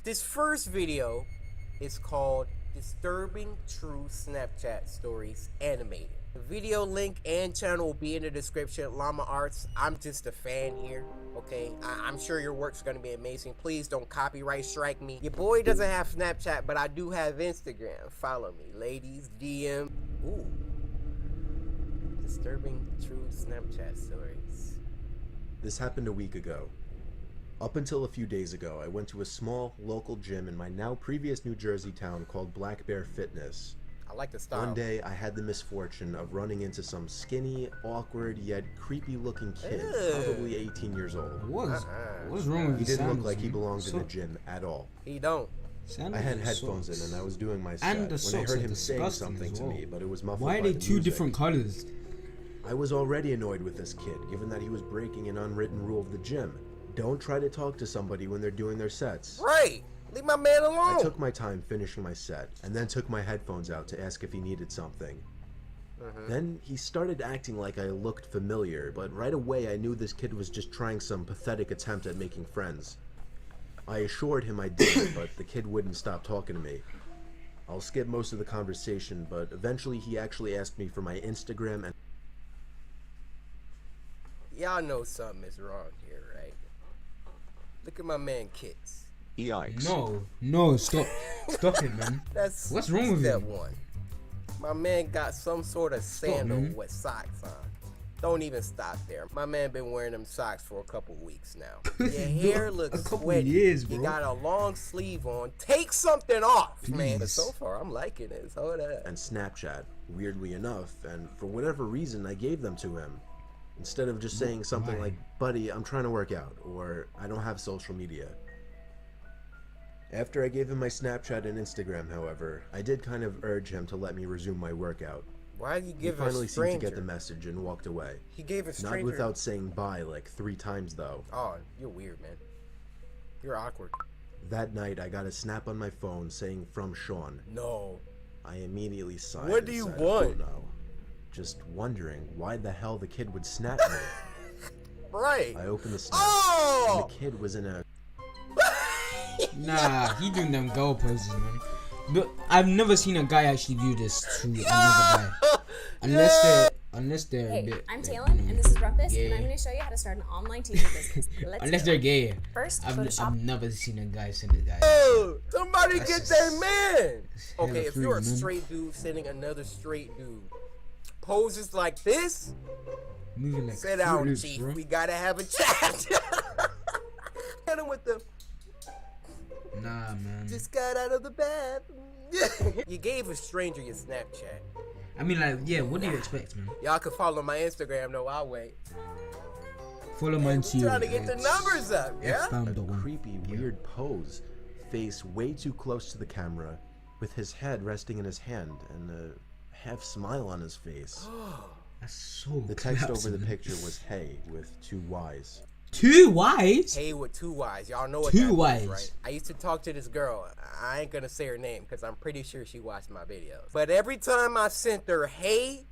This first video is called Disturbing True Snapchat Stories Animated. The video link and channel will be in the description. Llama Arts, I'm just a fan here, okay? I'm sure your work's gonna be amazing. Please don't copyright strike me. Your boy doesn't have Snapchat, but I do have Instagram. Follow me, ladies, DM. Ooh. Disturbing True Snapchat Stories. This happened a week ago. Up until a few days ago, I went to a small, local gym in my now previous New Jersey town called Black Bear Fitness. I like the style. One day, I had the misfortune of running into some skinny, awkward, yet creepy-looking kid, probably 18 years old. What's wrong with He didn't look sandals, like he man? belonged in the gym at all. He don't. I had headphones in and I was doing my set And the when I socks heard are him saying disgusting something as to well. me, but it was muffled Why are by they the two music. different colors? I was already annoyed with this kid, given that he was breaking an unwritten rule of the gym, Don't try to talk to somebody when they're doing their sets. Right. Leave my man alone. I took my time finishing my set, and then took my headphones out to ask if he needed something. Then he started acting like I looked familiar, but right away I knew this kid was just trying some pathetic attempt at making friends. I assured him I did, but the kid wouldn't stop talking to me. I'll skip most of the conversation, but eventually he actually asked me for my Instagram and... Y'all know something is wrong here, right? Look at my man Kicks. Yikes. No, stop it, man. That's what's wrong with step him? one. My man got some sort of sandal with socks on. Don't even stop there. My man been wearing them socks for a couple weeks now. Your hair looks sweaty. Years, bro. You got a long sleeve on. Take something off, Please. man. But so far, I'm liking this. Hold up. and Snapchat, weirdly enough, and for whatever reason I gave them to him. Instead of just saying something like, buddy, I'm trying to work out, or I don't have social media. After I gave him my Snapchat and Instagram, however, I did kind of urge him to let me resume my workout. Why did you give He finally a seemed to stranger? get the message and walked away. He gave a stranger. Not without saying bye like 3 times though. Oh, you're weird, man. You're awkward. That night I got a snap on my phone saying from Sean. No. I immediately sighed. What do and you said, want? "Oh, no." Just wondering why the hell the kid would snap me. Right. I opened the snap, Oh! and the kid was in a... Nah, he doing them girl poses, man. But I've never seen a guy actually do this to another guy. Unless they're a Hey, bit... I'm like, Talon, and this is Rumpus, gay. and I'm going to show you how to start an online t-shirt business. Let's Unless go. they're gay. First, I've, go to shop. I've never seen a guy send a guy. Oh, somebody That's get just- that man. hella Okay, if free, you're a man. straight dude sending another straight dude poses like this, Moving like sit down, Fruit Loops, Chief. bro. We gotta have a chat. Hit him with the Nah, man. just got out of the bath. You gave a stranger your Snapchat. I mean, like, yeah, what do you expect, man? Y'all can follow my Instagram though. I'll wait. Follow mine too. Trying to get the It's numbers up, yeah? A creepy, weird pose, face way too close to the camera, with his head resting in his hand and a half smile on his face. That's so The text classy, over the man. picture was "Hey" with 2 Y's. 2 Y's? Hey with 2 Y's. Y'all know what 2 that means, Y's. right? I used to talk to this girl. I ain't gonna say her name because I'm pretty sure she watched my videos. But every time I sent her hey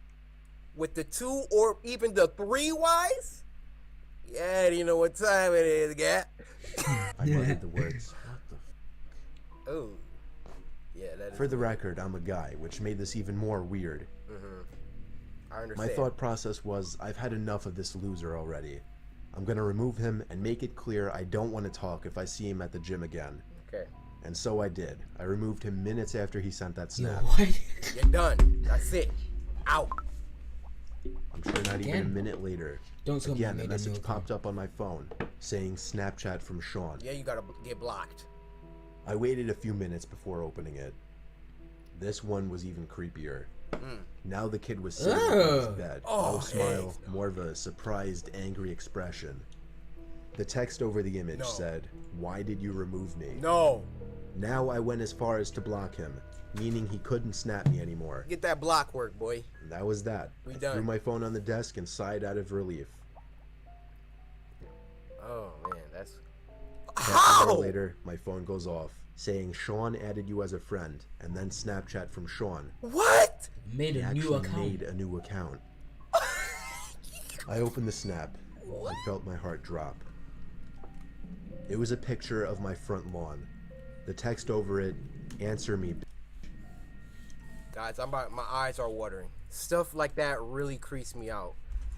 with the 2 or even the 3 Y's, yeah, do you know what time it is, guy? I muttered the words. Oh, yeah, that is. For the record, I'm a guy, which made this even more weird. I My understand. thought process was, I've had enough of this loser already. I'm gonna remove him and make it clear I don't want to talk if I see him at the gym again. Okay. And so I did. I removed him minutes after he sent that snap. You're done. That's it. Out. I'm sure not even a Again? minute later. Don't tell me Again, you a made a message note. popped up on my phone saying Snapchat from Sean. Yeah, you gotta get blocked. I waited a few minutes before opening it. This one was even creepier. Now the kid was sitting on his Ugh. bed. Oh, No smile, more of a surprised, angry expression. The text over the image No. said, "Why did you remove me?" No. Now I went as far as to block him, meaning he couldn't snap me anymore. Get that block work, boy. And that was that. We I done. threw my phone on the desk and sighed out of relief. Oh, man, that's... Half an hour How? later, my phone goes off, saying Sean added you as a friend, and then Snapchat from Sean. What? Made He a new actually account. made a new account. I opened the snap and felt my heart drop. It was a picture of my front lawn. The text over it, "Answer me, b-." Guys, my eyes are watering. Stuff like that really creeps me out.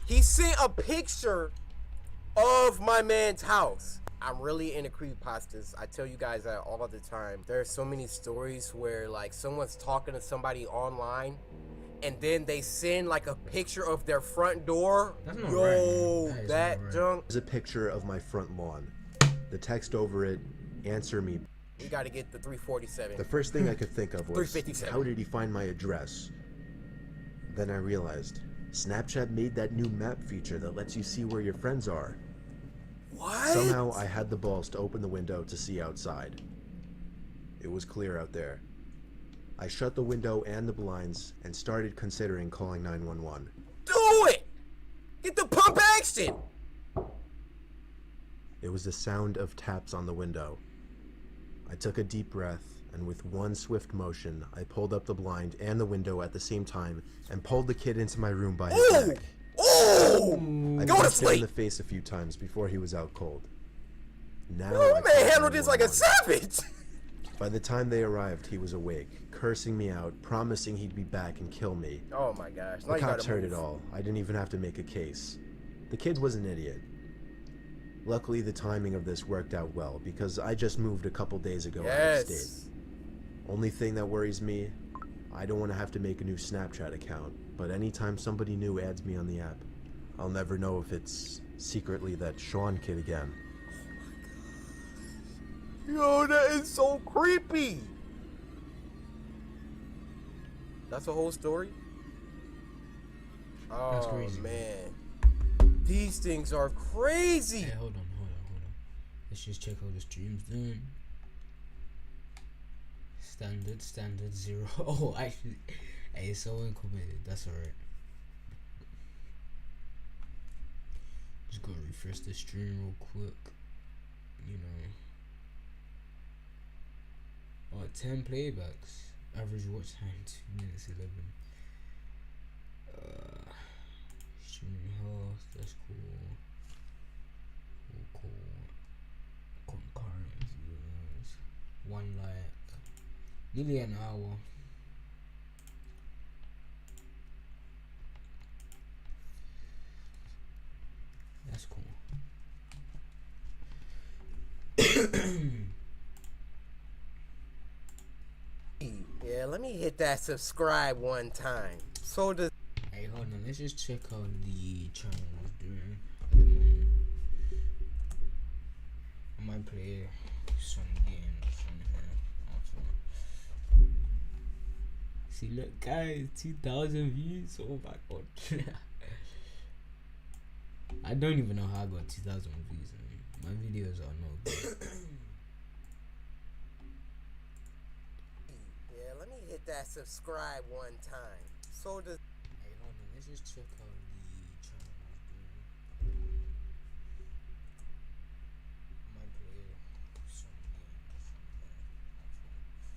He sent a picture of my man's house. I'm really into creepypastas. I tell you guys that all the time. There are so many stories where like someone's talking to somebody online and then they send like a picture of their front door. That's not Yo, right, man. that not right. junk. It was a picture of my front lawn. The text over it, "Answer me, b-." We gotta get the 347. The first thing I could think of was, 357. how did he find my address? Then I realized, Snapchat made that new map feature that lets you see where your friends are. What? Somehow I had the balls to open the window to see outside. It was clear out there. I shut the window and the blinds and started considering calling 911. Do it! Get the pump action! It was the sound of taps on the window. I took a deep breath, and with one swift motion, I pulled up the blind and the window at the same time and pulled the kid into my room by his neck. I punched him in the face a few times before he was out cold. Now I man handled this like a savage! By the time they arrived, he was awake, cursing me out, promising he'd be back and kill me. Oh my gosh. The cops heard it all. I didn't even have to make a case. The kid was an idiot. Luckily, the timing of this worked out well, because I just moved a couple days ago out of state. Only thing that worries me, I don't want to have to make a new Snapchat account, but anytime somebody new adds me on the app, I'll never know if it's secretly that Sean kid again. Yo, that is so creepy. That's the whole story? Oh, that's crazy, man. These things are crazy. Hey, hold on. Let's just check how the stream's doing. Standard 0. Oh, actually, hey, someone commented. That's alright. Just gotta refresh the stream real quick. You know. Oh, 10 playbacks. Average watch time 2 minutes 11. Streaming health, that's cool. Cool. Concurrent views. 1 like. Nearly an hour. That's cool. Yeah, let me hit that subscribe one time. So does. Hey, hold on. Let's just check how the channel is doing at the moment. I might play some games on here also. See, look, guys, 2,000 views. Oh my god. I don't even know how I got 2,000 views. My videos are no good. Yeah, let me hit that subscribe one time. So does. Hey, hold on. Let's just check how the channel is doing. I might play some games on here.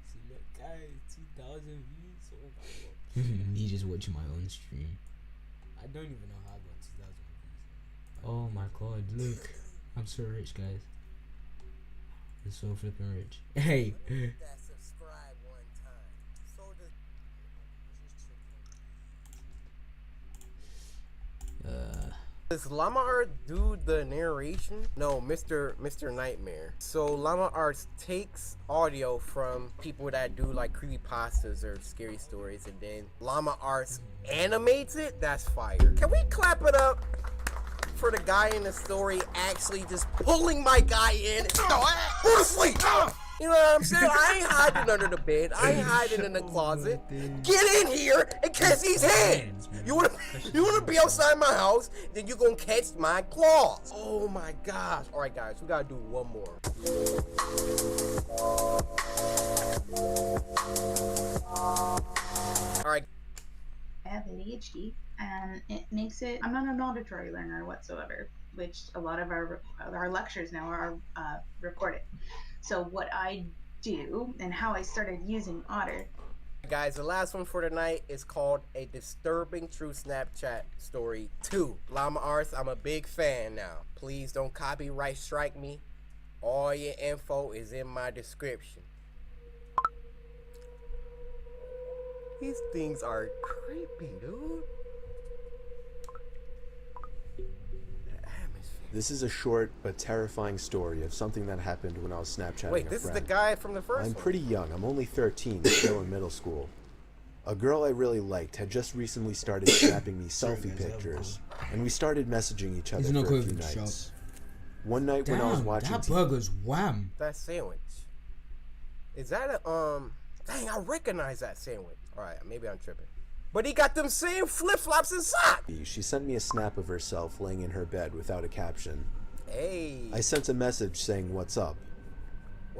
See, look, guys, 2,000 views. Oh my god. Me just watching my own stream. I don't even know how I got 2,000 views. Oh my god, look. I'm so rich, guys. I'm so flipping rich. Hey. That subscribe one time. So does. Does Llama Art do the narration? No, Mr. Nightmare. So Llama Art takes audio from people that do like creepypastas or scary stories, and then Llama Arts animates it. That's fire. Can we clap it up for the guy in the story actually just pulling my guy in? No, go to sleep. You know what I'm saying? I ain't hiding under the bed. I ain't hiding in the closet. Get in here and catch these hands. You wanna be outside my house, then you gonna catch my claws. Oh my gosh. All right, guys, we gotta do one more. All right. I have ADHD, and it makes it. I'm not an auditory learner whatsoever, which a lot of our lectures now are recorded. So what I do and how I started using Otter. Guys, the last one for tonight is called A Disturbing True Snapchat Story 2. Llama Arts, I'm a big fan now. Please don't copyright strike me. All your info is in my description. These things are creepy, dude. This is a short but terrifying story of something that happened when I was Snapchatting Wait, a this friend. is the guy from the first I'm one. pretty young. I'm only 13, still in middle school. A girl I really liked had just recently started snapping me selfie pictures, and we started messaging each other for a few nights. One night when I was watching that burger's wham. That sandwich. Is that a dang, I recognize that sandwich. Alright, maybe I'm tripping. But he got them same flip-flops and socks. She sent me a snap of herself laying in her bed without a caption. Hey. I sent a message saying, "What's up?"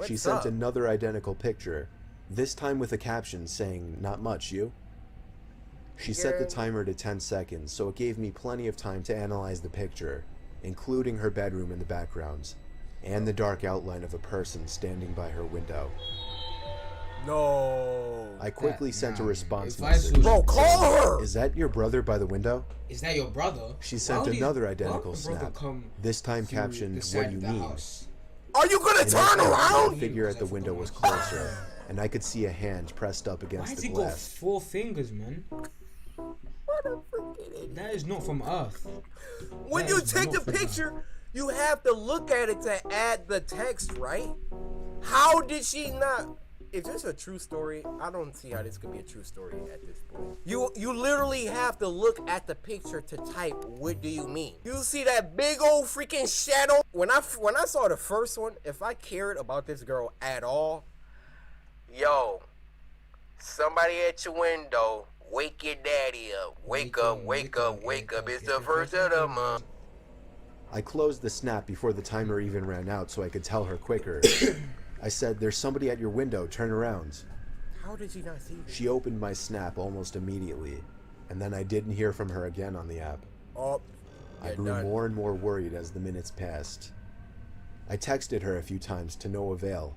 She sent another identical picture, this time with a caption saying, "Not much, you?" She set the timer to 10 seconds, so it gave me plenty of time to analyze the picture. including her bedroom in the background, and the dark outline of a person standing by her window. No. I quickly sent a response If I message. saw- Bro, call her! Is that your brother by the window? Is that your brother? She sent another identical snap, this time captioned, "What do you mean?" Are you gonna In turn that around? The figure at the window was closer, and I could see a hand pressed up Why against has the he got glass. 4 fingers, man? That is not from Earth. When That you is take not the from picture, you have to look at it to add the text, right? How did she not? If this a true story, I don't see how this could be a true story at this point. You literally have to look at the picture to type, what do you mean? You see that big old freaking shadow? When I saw the first one, if I cared about this girl at all, yo, somebody at your window, wake your daddy up. Wake up, wake up, wake up. It's the first of the month. I closed the snap before the timer even ran out so I could tell her quicker. I said, "There's somebody at your window, turn around." How did she not see me? She opened my snap almost immediately, and then I didn't hear from her again on the app. Oh, I grew more and more worried as the minutes passed. I texted her a few times to no avail.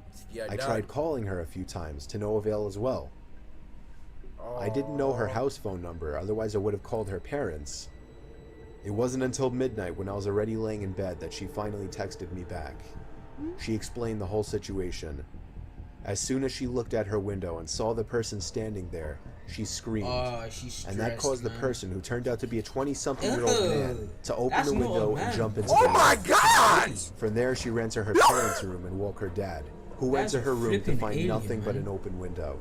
I tried calling her a few times to no avail as well. I didn't know her house phone number, otherwise I would have called her parents. It wasn't until midnight when I was already laying in bed that she finally texted me back. She explained the whole situation. As soon as she looked at her window and saw the person standing there, she screamed. And that caused the person, who turned out to be a 20-something-year-old man, to open the window and jump into the room. Oh my God! From there, she ran to her parents' room and woke her dad, who went to her room to find nothing but an open window.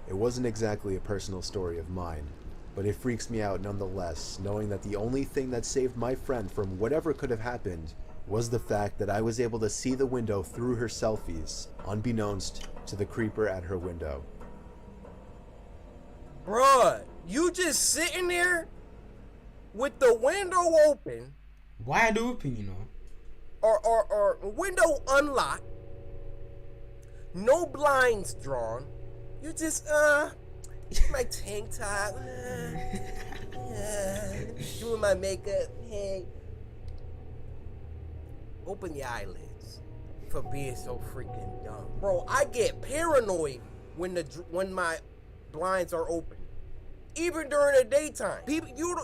It wasn't exactly a personal story of mine, but it freaks me out nonetheless, knowing that the only thing that saved my friend from whatever could have happened was the fact that I was able to see the window through her selfies, unbeknownst to the creeper at her window. Bruh, you just sitting there with the window open. Wide open, you know. Or window unlocked. No blinds drawn. You just, my tank top. Doing my makeup. Hey. Open your eyelids for being so freaking dumb. Bro, I get paranoid when my blinds are open. Even during the daytime. People, you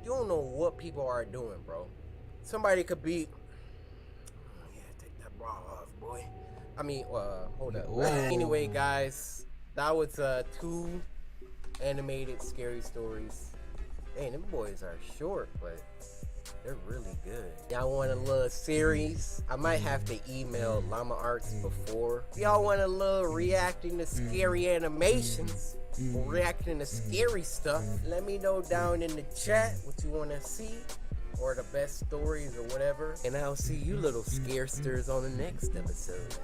don't know what people are doing, bro. Somebody could be, yeah, take that bra off, boy. I mean, hold up. Whoa. Anyway, guys, that was 2 animated scary stories. Hey, them boys are short, but they're really good. Y'all want a little series? I might have to email Llama Arts before. Y'all want a little reacting to scary animations, or reacting to scary stuff? Let me know down in the chat what you want to see, or the best stories or whatever. And I'll see you little scaresters on the next episode.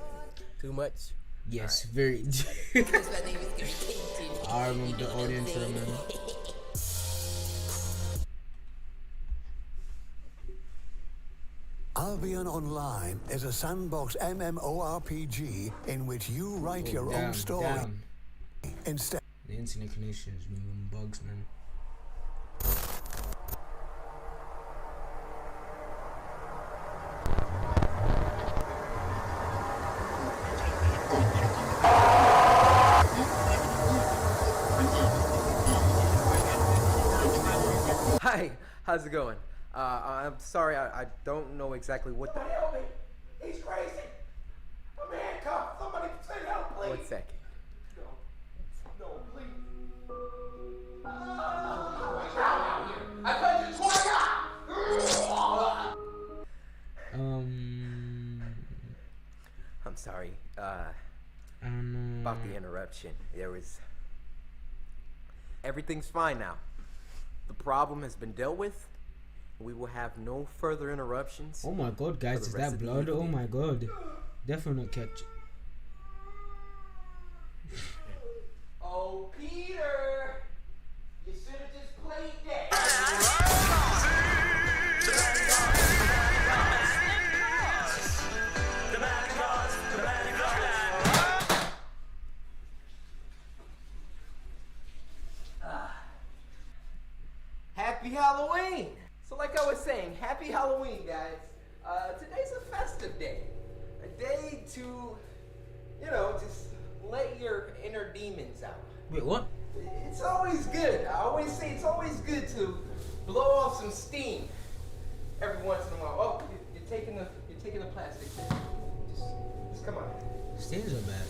Too much? Yes, very. I remember the audience, man. Albion Online is a sandbox MMORPG in which you write your own story. Instead, the internet connection is moving bugs, man. Hi, how's it going? I'm sorry, I don't know exactly what the hell. He's crazy. I'm handcuffed. Somebody say help, please. 1 second. No, please. I cut you twice. I'm sorry. About the interruption. Everything's fine now. The problem has been dealt with. We will have no further interruptions. Oh my god, guys, is that blood? Oh my god. Definitely not catch. Oh, Peter! You should have just played that. Happy Halloween! So like I was saying, happy Halloween, guys. Today's a festive day. A day to, you know, just let your inner demons out. Wait, what? It's always good. I always say it's always good to blow off some steam every once in a while. Oh, you're taking the plastic thing. Just come on. Stains are bad.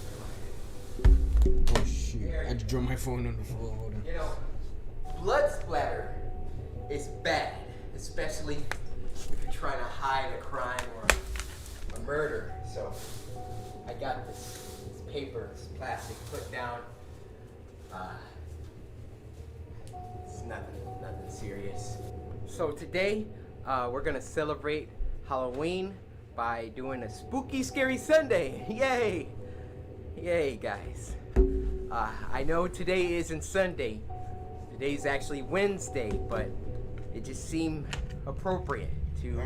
Oh shoot! I had to drop my phone on the floor. Hold on. You know, blood splatter is bad, especially if you're trying to hide a crime or a murder. So I got this paper, this plastic put down. It's nothing serious. So today, we're gonna celebrate Halloween by doing a spooky, scary Sunday. Yay! Yay, guys. I know today isn't Sunday. Today's actually Wednesday, but it just seemed appropriate to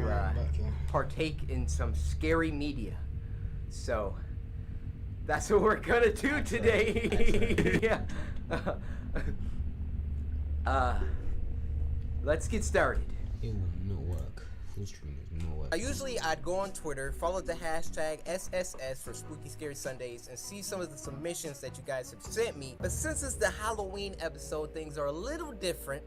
partake in some scary media. So that's what we're gonna do today. Yeah. Let's get started. It will not work. Full stream is not work. Usually I'd go on Twitter, follow the hashtag SSS for Spooky Scary Sundays, and see some of the submissions that you guys have sent me. But since it's the Halloween episode, things are a little different.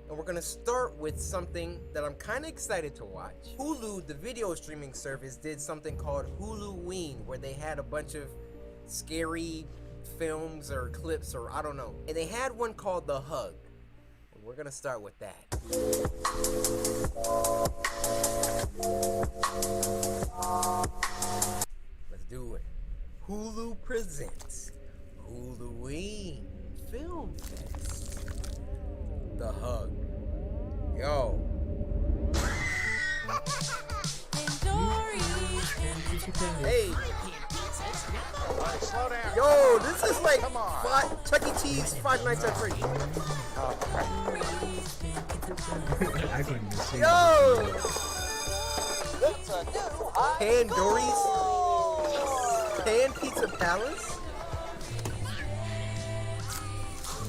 And we're gonna start with something that I'm kind of excited to watch. Hulu, the video streaming service, did something called Huluween, where they had a bunch of scary films or clips or I don't know. And they had one called The Hug. And we're gonna start with that. Let's do it. Hulu presents Huluween Film Fest. The Hug. Yo. Hey. Slow down. Yo, this is like Chuck E. Cheese, Five Nights at Freddy's. I couldn't even see. Yo. Pandory's. Pan Pizza Palace.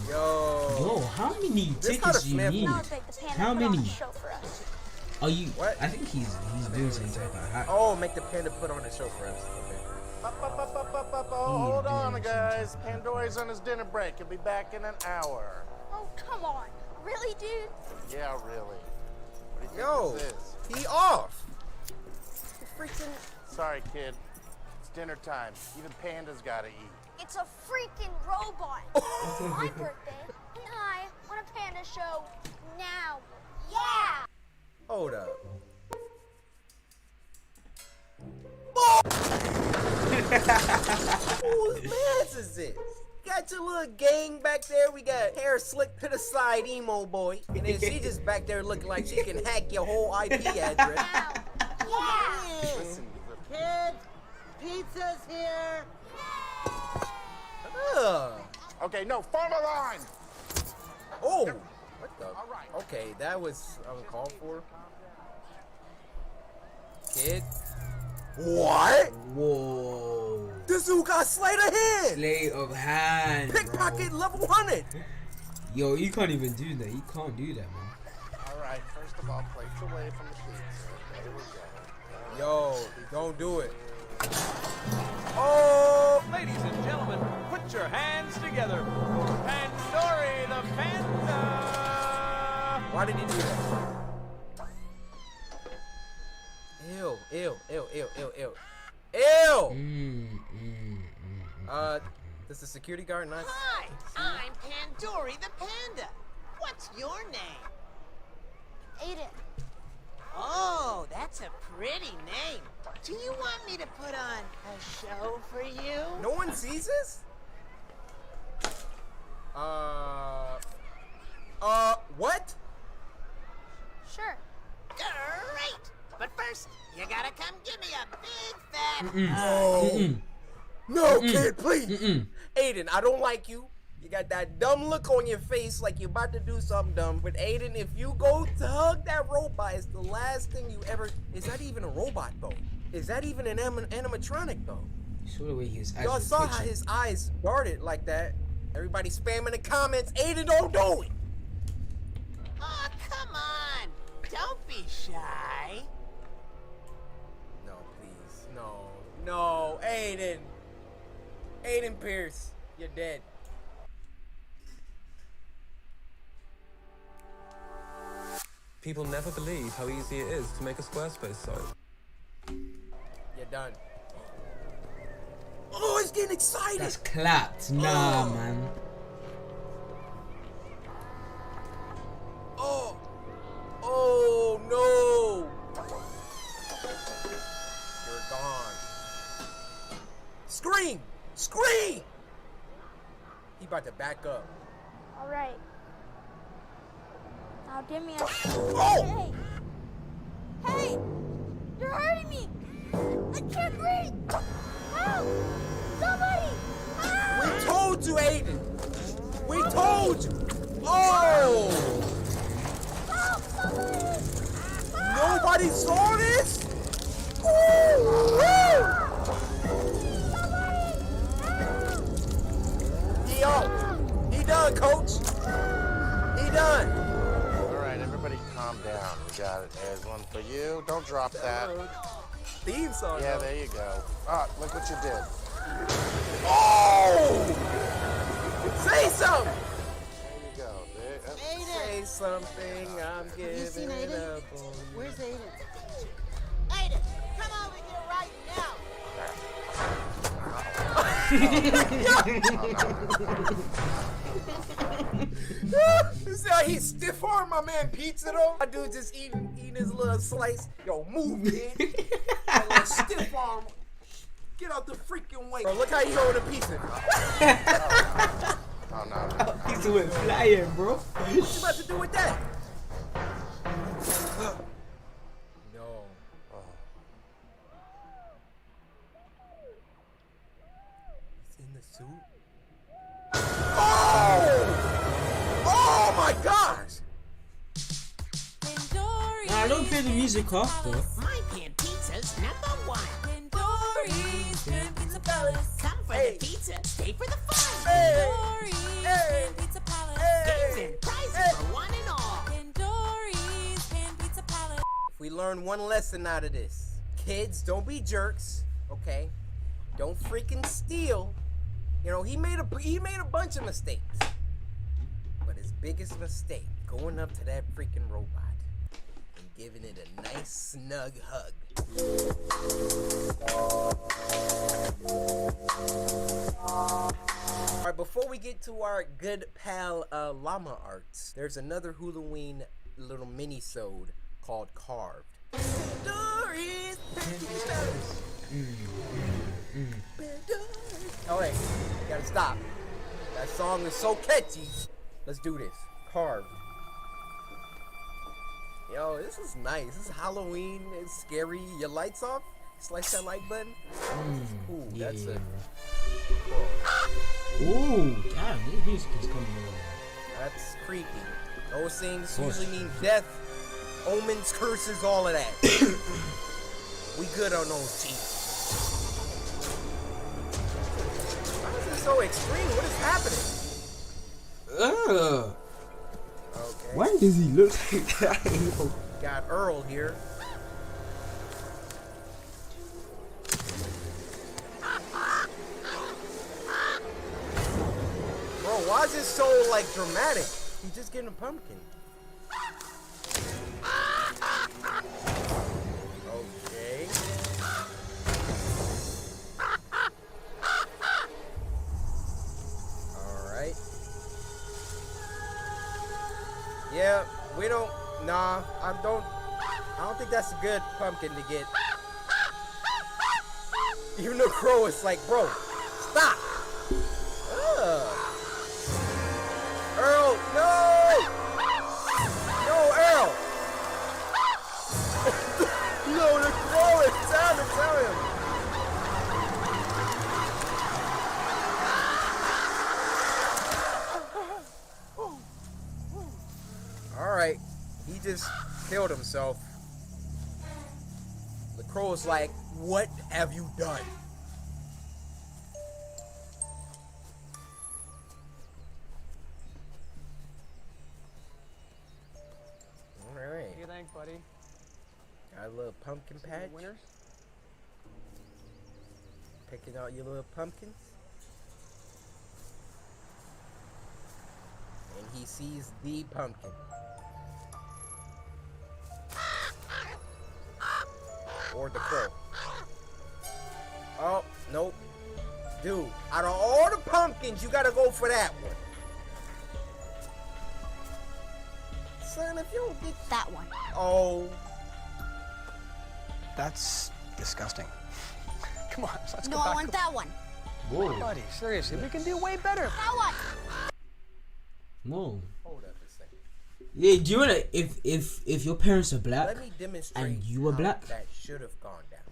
Yo, how many tickets do you need? How many? Are you? What? I think he's doing some type of hot. Oh, make the panda put on a show for us. Hold on, guys. Pandora's on his dinner break. He'll be back in an hour. Oh, come on. Really, dude? Yeah, really. What do you Yo, think this is? he off. Freaking. Sorry, kid. It's dinner time. Even pandas gotta eat. It's a freaking robot. It's my birthday, and I want a panda show now. Yeah! Hold up. Whose mans is this? Got your little gang back there. We got hair slicked to the side, emo boy. And then she just back there looking like she can hack your whole IP address. Yeah! Listen, Kids, pizza's here. Okay, no, follow the line. Oh, what the? Okay, that was uncalled for. Kid. What? Whoa. This dude got sleight of hand. Sleight of hand. Pickpocket level 100. Yo, you can't even do that. You can't do that, man. All right, first of all, plates away from the pizza. There we go. Yo, don't do it. Oh! Ladies and gentlemen, put your hands together for Pandory the Panda! Why did he do that? Ew, ew, ew, ew, ew, ew. Ew! Does the security guard not? Hi, I'm Pandory the Panda. What's your name? Aiden. Oh, that's a pretty name. Do you want me to put on a show for you? No one sees this? What? Sure. Great! But first, you gotta come give me a big fat No, kid, please. Aiden, I don't like you. You got that dumb look on your face like you're about to do something dumb. But Aiden, if you go to hug that robot, it's the last thing you ever... Is that even a robot, though? Is that even an animatronic, though? Sort of way his eyes Y'all saw how his eyes darted like that. Everybody spamming the comments. Aiden, don't do it. Oh, come on. Don't be shy. No, please. No. No. Aiden. Aiden Pierce. You're dead. People never believe how easy it is to make a Squarespace site. You're done. Oh, it's getting excited. That's clapped. Nah, man. Oh. Oh, no. You're gone. Scream. Scream. He about to back up. All right. Now give me a. Oh! Hey! Hey! You're hurting me! I can't breathe! Help! Somebody! Help! We told you, Aiden! We told you! Oh! Help! Somebody! Nobody saw this? Woo! Woo! He out. He done, coach. He done. Everybody calm down. We got it. There's one for you. Don't drop that. Theme song. Yeah, there you go. Ah, look what you did. Oh! Say something! There you go. Say something. I'm giving you seen it Aiden? up on you. Where's Aiden? Aiden, come over here right See how he stiff arm my man pizza though? My dude just eating his little slice. Yo, move, kid. Stiff arm. Get out the freaking way. Bro, look how he holding the pizza. Oh, no. Pizza went flying, bro. What you about to do with that? No. He's in the suit. Oh! Oh my gosh! Nah, I don't play the music after. My pan pizza's #1. Dory's Pan Pizza Palace. Come for the pizza, stay for the fun. Dory's Pan Pizza Palace. Games and prizes for one and all. Dory's Pan Pizza Palace. If we learn one lesson out of this, kids, don't be jerks, okay? Don't freaking steal. You know, he made a bunch of mistakes. But his biggest mistake, going up to that freaking robot and giving it a nice snug hug. Alright, before we get to our good pal llama arts, there's another Halloween little mini-sode called Carved. Dory's Alright, gotta stop. That song is so catchy. Let's do this. Carved. Yo, this is nice. This is Halloween. It's scary. Your lights off? Slice that like button. Ooh, that's a. Ooh, damn, this music is coming on. That's creepy. Those things usually mean death, omens, curses, all of that. We good on those cheats. Why is it so extreme? What is happening? Ugh. Okay. Why does he look like that? Got Earl here. Bro, why is it so like dramatic? He's just getting a pumpkin. Okay. Alright. Yeah, we don't. Nah, I don't think that's a good pumpkin to get. Even though Crow is like, bro, stop. Earl, no! No, Earl! No, the Crow is trying to tell him. Alright, he just killed himself. The Crow is like, what have you done? Alright. What do you think, buddy? My little pumpkin patch. Picking out your little pumpkins. And he sees the pumpkin. Or the crow. Oh, nope. Dude, out of all the pumpkins, you gotta go for that one. Son, if you don't get that one. Oh. That's disgusting. Come on, let's No, go back. I want that one. Whoa. Buddy, seriously, we can do way better. That one. Whoa. Hold up a second. Yeah, do you wanna if your parents are black Let me demonstrate and you were how black, that should have gone down.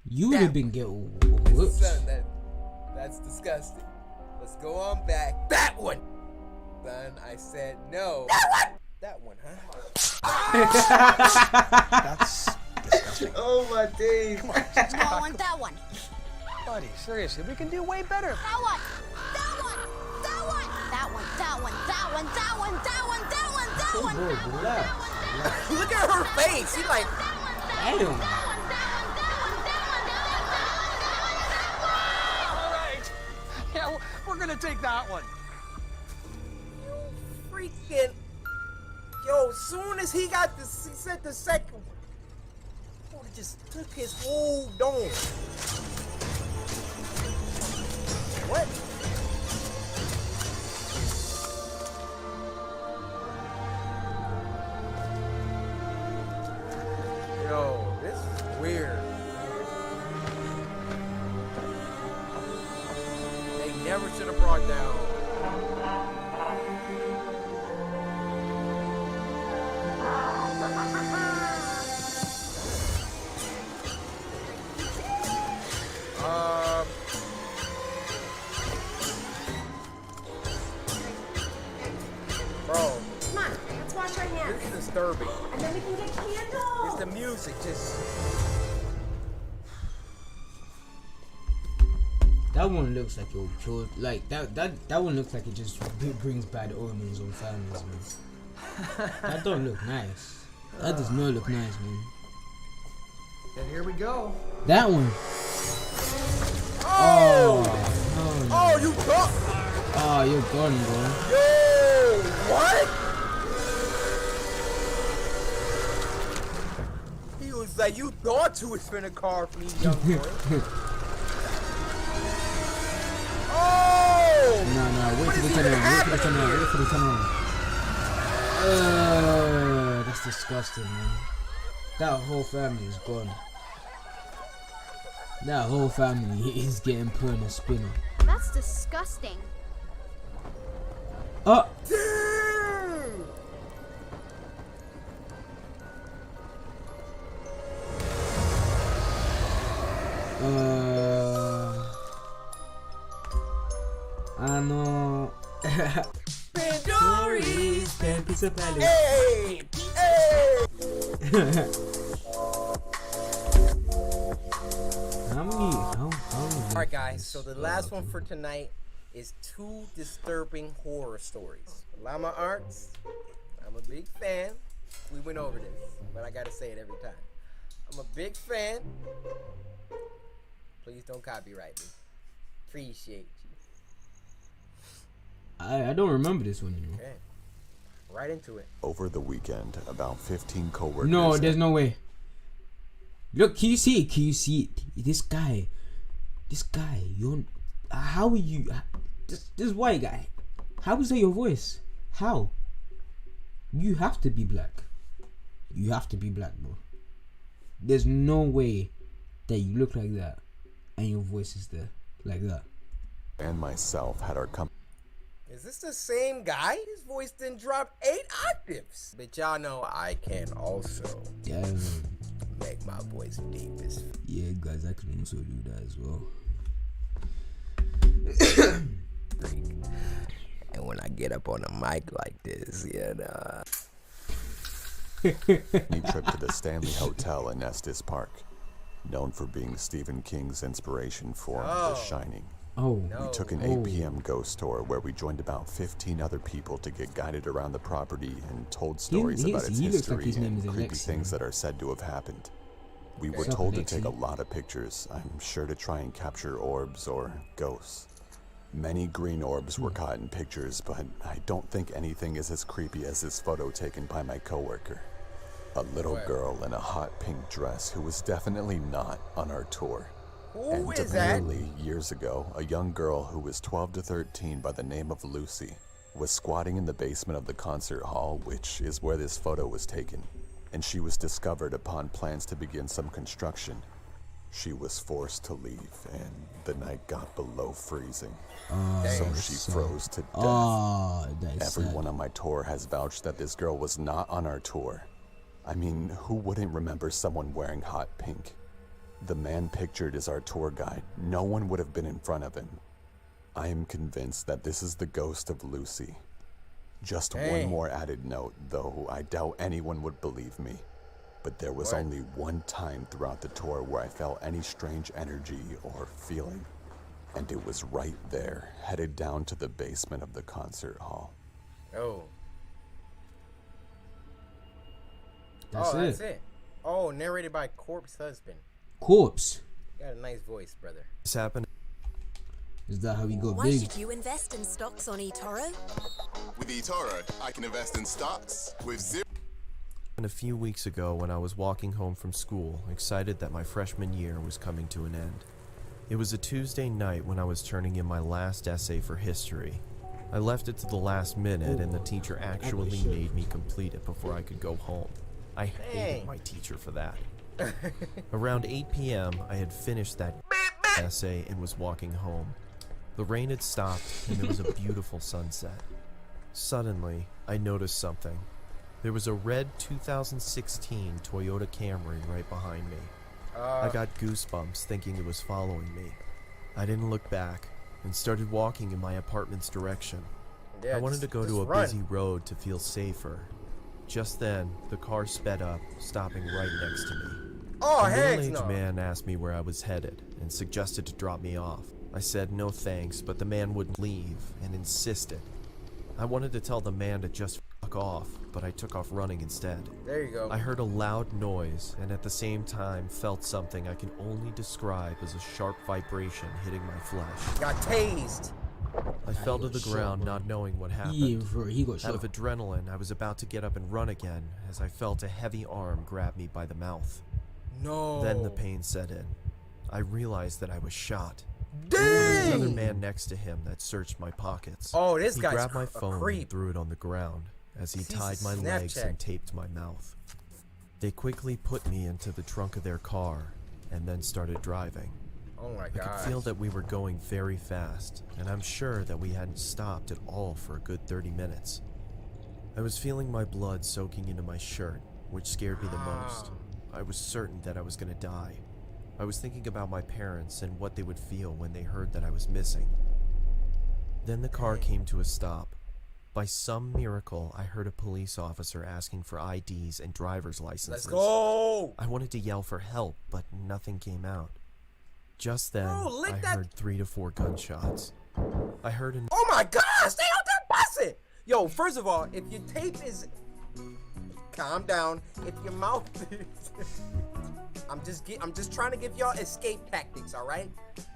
you would have been get whooped. Son, that's disgusting. Let's go on back. That one! Son, I said no. That one, huh? That's disgusting. Oh my days. Come on, No, I want that one. buddy, seriously, we can do way better. That one. That one. That one. That one. That one. That one. That one. That one. That one. That one. Relax. Look at her face. She's like, Damn. All right. Yeah, we're gonna take that one. freaking. Yo, soon as he got this, he said the second one. It just took his whole dome. What? Yo, this is weird. They never should have brought down. Bro. Come on, let's wash our hands. This is disturbing. And then we can get candles. It's the music, just. That one looks like it'll kill. Like that one looks like it just brings bad omens on families, man. That don't look nice. That does not look nice, man. And here we go. That one. Oh! No. Oh, you thought? Oh, you're gone, bro. Yo, what? He was like, you thought you was finna carve me, young boy. Oh! No, wait for the tunnel. Wait for the tunnel. That's disgusting, man. That whole family is gone. That whole family is getting put in a spinner. That's disgusting. Oh! Damn! I know. Pandories! Pan Pizza Palace. Hey! Hey! How many? Alright, guys, so the last one for tonight is 2 disturbing horror stories. Llama Arts, I'm a big fan. We went over this, but I gotta say it every time. I'm a big fan. Please don't copyright me. Appreciate you. I don't remember this one, you know. Okay. Right into it. Over the weekend, about 15 coworkers. No, there's no way. Look, can you see it? Can you see it? This guy, you're. How are you? This white guy. How is that your voice? How? You have to be black. You have to be black, bro. There's no way that you look like that and your voice is there like that. And myself had our company. Is this the same guy? His voice didn't drop 8 octaves. But y'all know I can also make my voice deepest. Yeah, guys, I can also do that as well. And when I get up on a mic like this, you know. Trip to the Stanley Hotel in Estes Park, known for being Stephen King's inspiration for The Shining. Oh. We took an 8 p.m. ghost tour where we joined about 15 other people to get guided around the property and told stories about its history and creepy things that are said to have happened. We were told to take a lot of pictures, I'm sure to try and capture orbs or ghosts. Many green orbs were caught in pictures, but I don't think anything is as creepy as this photo taken by my coworker. A little girl in a hot pink dress who was definitely not on our tour. Who And is that? apparently, years ago, a young girl who was 12 to 13 by the name of Lucy was squatting in the basement of the concert hall, which is where this photo was taken, and she was discovered upon plans to begin some construction. She was forced to leave, and the night got below freezing. So she froze to death. Everyone on my tour has vouched that this girl was not on our tour. I mean, who wouldn't remember someone wearing hot pink? The man pictured is our tour guide. No one would have been in front of him. I am convinced that this is the ghost of Lucy. Just one more added note, though I doubt anyone would believe me. But there was only one time throughout the tour where I felt any strange energy or feeling. And it was right there, headed down to the basement of the concert hall. Oh. That's it. Oh, narrated by Corpse Husband. Corpse. Got a nice voice, brother. This happened. Is that how he got Why big? should you invest in stocks on eToro? With eToro, I can invest in stocks with zero. A few weeks ago when I was walking home from school, excited that my freshman year was coming to an end. It was a Tuesday night when I was turning in my last essay for history. I left it to the last minute and the teacher actually made me complete it before I could go home. I hated my teacher for that. Around 8 p.m., I had finished that essay and was walking home. The rain had stopped and there was a beautiful sunset. Suddenly, I noticed something. There was a red 2016 Toyota Camry right behind me. I got goosebumps thinking it was following me. I didn't look back and started walking in my apartment's direction. Yeah, I wanted to go to a busy road to feel safer. Just then, the car sped up, stopping right next to me. Oh, a heck middle-aged no. man asked me where I was headed and suggested to drop me off. I said no thanks, but the man wouldn't leave and insisted. I wanted to tell the man to just fuck off, but I took off running instead. There you go. I heard a loud noise and at the same time felt something I can only describe as a sharp vibration hitting my flesh. Got tased. I fell to the ground not knowing what happened. Yeah, bro, he got Out of shot. adrenaline, I was about to get up and run again as I felt a heavy arm grab me by the mouth. No. Then the pain set in. I realized that I was shot. Dang! There was another man next to him that searched my pockets. Oh, this he guy's grabbed my a phone creep. and threw it on the ground as he He's tied my a legs Snapchat. and taped my mouth. They quickly put me into the trunk of their car and then started driving. Oh my I could god. feel that we were going very fast, and I'm sure that we hadn't stopped at all for a good 30 minutes. I was feeling my blood soaking into my shirt, which scared me the most. I was certain that I was going to die. I was thinking about my parents and what they would feel when they heard that I was missing. Then the car came to a stop. By some miracle, I heard a police officer asking for IDs and driver's licenses. Let's go! I wanted to yell for help, but nothing came out. Just then, Bro, I heard 3 to 4 gunshots. I heard an Oh my god! Stay out there busting! Yo, first of all, if your tape is... Calm down. If your mouth is... I'm just trying to give y'all escape tactics, alright?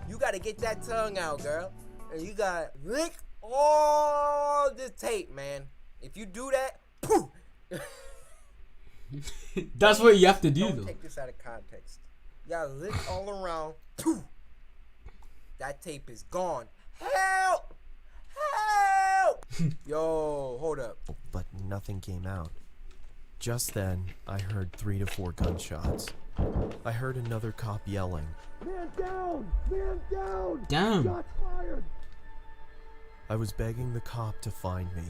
You gotta get that tongue out, girl. And you gotta lick all this tape, man. If you do that, poof! That's what you have to do, Don't though. take this out of context. You gotta lick all around. Poof! That tape is gone. Help! Help! Yo, hold up. but nothing came out. Just then, I heard 3 to 4 gunshots. I heard another cop yelling. Man down! Man down! Damn. Shots fired! I was begging the cop to find me.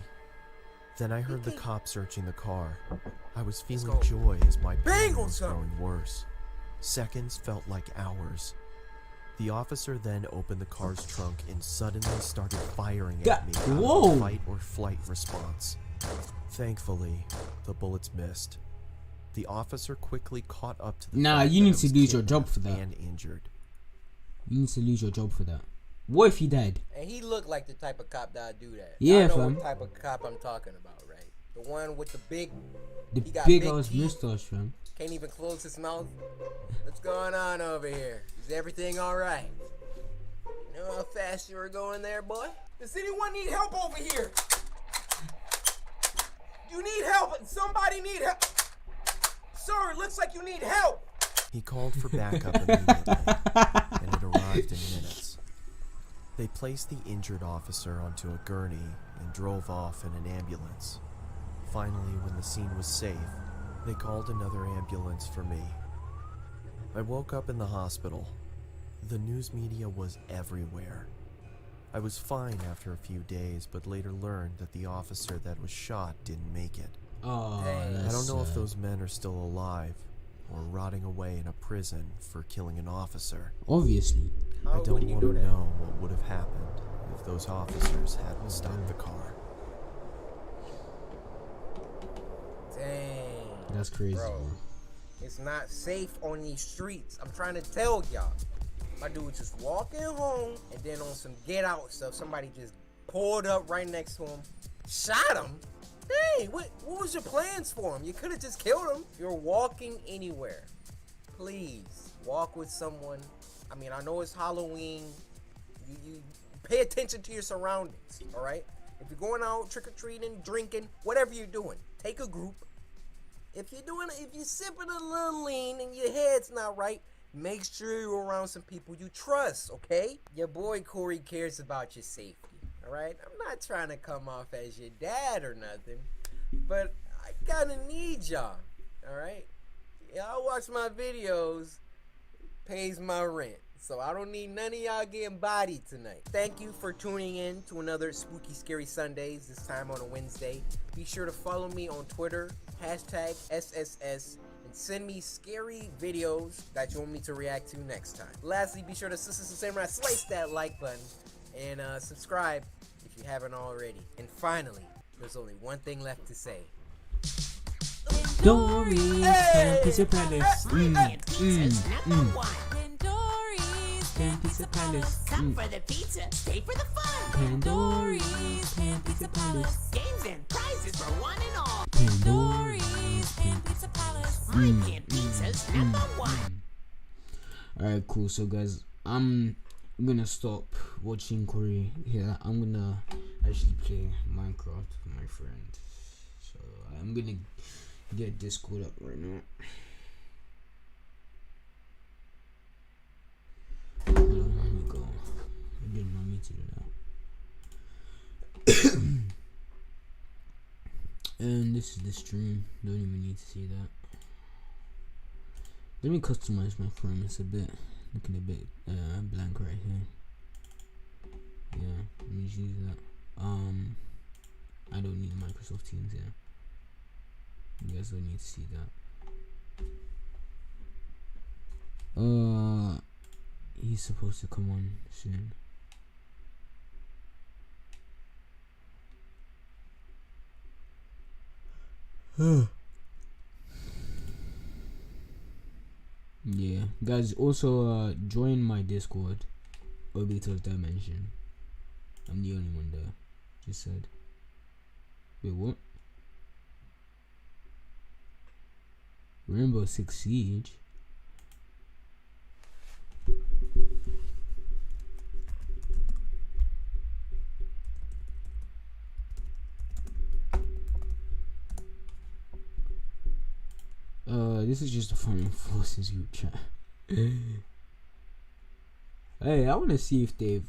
Then I heard the cop searching the car. I was feeling joy as my pain was growing worse. Seconds felt like hours. The officer then opened the car's trunk and suddenly started firing at me out of a fight or flight response. Thankfully, the bullets missed. The officer quickly caught up to the Nah, fact you that need I to was lose your job for that. and injured. You need to lose your job for that. What if he died? And he looked like the type of cop that'd do that. Yeah, I know fam. what type of cop I'm talking about, right? The one with the big, The he got big big ass teeth, mustache, fam. can't even close his mouth. What's going on over here? Is everything all right? You know how fast you were going there, boy? Does anyone need help over here? You need help. Somebody need help. Sir, it looks like you need help. He called for backup immediately, and it arrived in minutes. They placed the injured officer onto a gurney and drove off in an ambulance. Finally, when the scene was safe, they called another ambulance for me. I woke up in the hospital. The news media was everywhere. I was fine after a few days, but later learned that the officer that was shot didn't make it. Oh, I don't know if those men are still alive or rotting away in a prison for killing an officer. Obviously. I don't want to know what would have happened if those officers hadn't stopped the car. Dang. That's crazy, bro. It's not safe on these streets. I'm trying to tell y'all. My dude was just walking home, and then on some get out stuff, somebody just pulled up right next to him, shot him. Dang, what was your plans for him? You could have just killed him. If you're walking anywhere, please walk with someone. I mean, I know it's Halloween. You pay attention to your surroundings, all right? If you're going out trick-or-treating, drinking, whatever you're doing, take a group. If you're sipping a little lean and your head's not right, make sure you're around some people you trust, okay? Your boy Corey cares about your safety, all right? I'm not trying to come off as your dad or nothing, but I kind of need y'all, all right? Y'all watch my videos, pays my rent, so I don't need none of y'all getting bodied tonight. Thank you for tuning in to another Spooky Scary Sundays, this time on a Wednesday. Be sure to follow me on Twitter, #SSS, and send me scary videos that you want me to react to next time. Lastly, be sure to samurai slice that like button and subscribe if you haven't already. And finally, there's only one thing left to say. Dory's Pan Pizza Palace. Pizza's number one. Pan Pizza Palace. Come for the pizza, stay for the fun. Pandory's Pan Pizza Palace. Games and prizes for one and all. Pandory's Pan Pizza Palace. Pan Pizza's number one. Alright, cool. So guys, I'm gonna stop watching Cory here. I'm gonna actually play Minecraft with my friend. So I'm gonna get Discord up right now. Hold on, here we go. I didn't want me to do that. And this is the stream. Don't even need to see that. Let me customize my frame. It's looking a bit blank right here. Yeah, let me use that. I don't need Microsoft Teams here. You guys don't need to see that. He's supposed to come on soon. Yeah, guys, also join my Discord, Orbital's Dimension. I'm the only one there. Just said. Wait, what? Rainbow Six Siege. This is just a Fun Forces group chat. Hey, I want to see if they've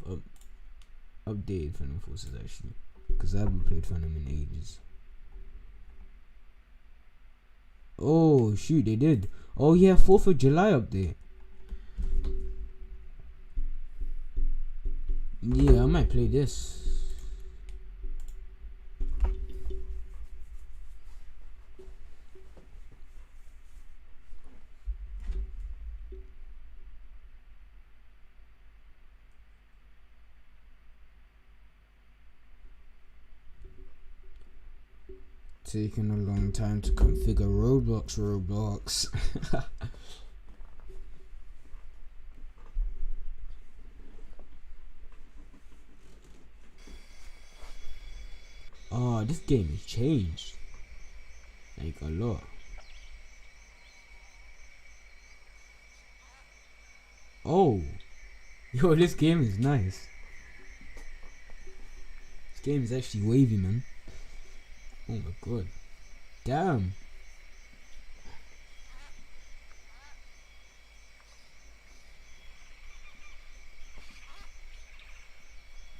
updated Fun Forces actually, because I haven't played Phantom in ages. Oh shoot, they did. Oh yeah, 4th of July update. Yeah, I might play this. Taking a long time to configure Roblox. wow, this game has changed. Like a lot. Oh, yo, this game is nice. This game is actually wavy, man. Oh my god. Damn.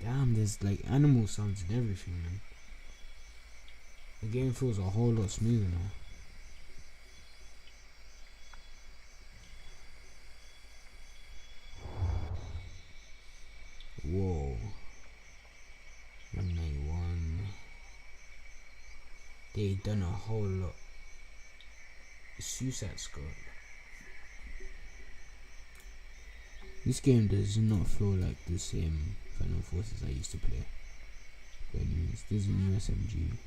Damn, there's like animal sounds and everything, man. The game feels a whole lot smoother now. Whoa. 191. They done a whole lot. Suicide Squad. This game does not feel like the same Final Forces I used to play. But anyways, this is a new SMG.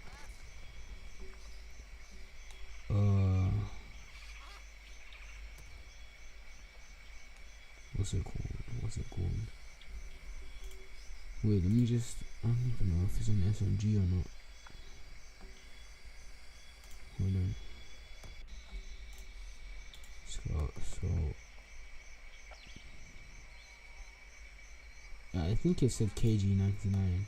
What's it called? Wait, let me just, I don't even know if it's an SMG or not. Hold on. So I think it said KG99.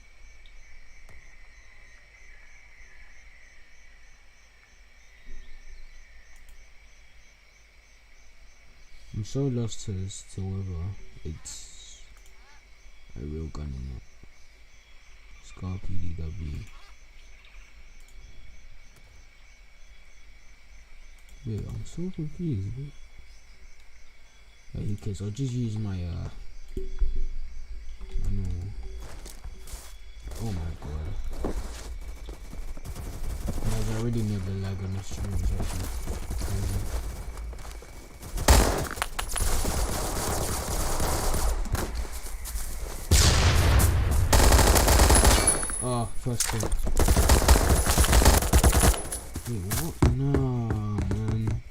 I'm so lost as to whether it's a real gun or not. Scar PDW. Wait, I'm so confused. Who cares? I'll just use my I know. Oh my god. Guys, I already never lag on the streams, actually. Crazy. Oh, first thing. Wait, what? No, man.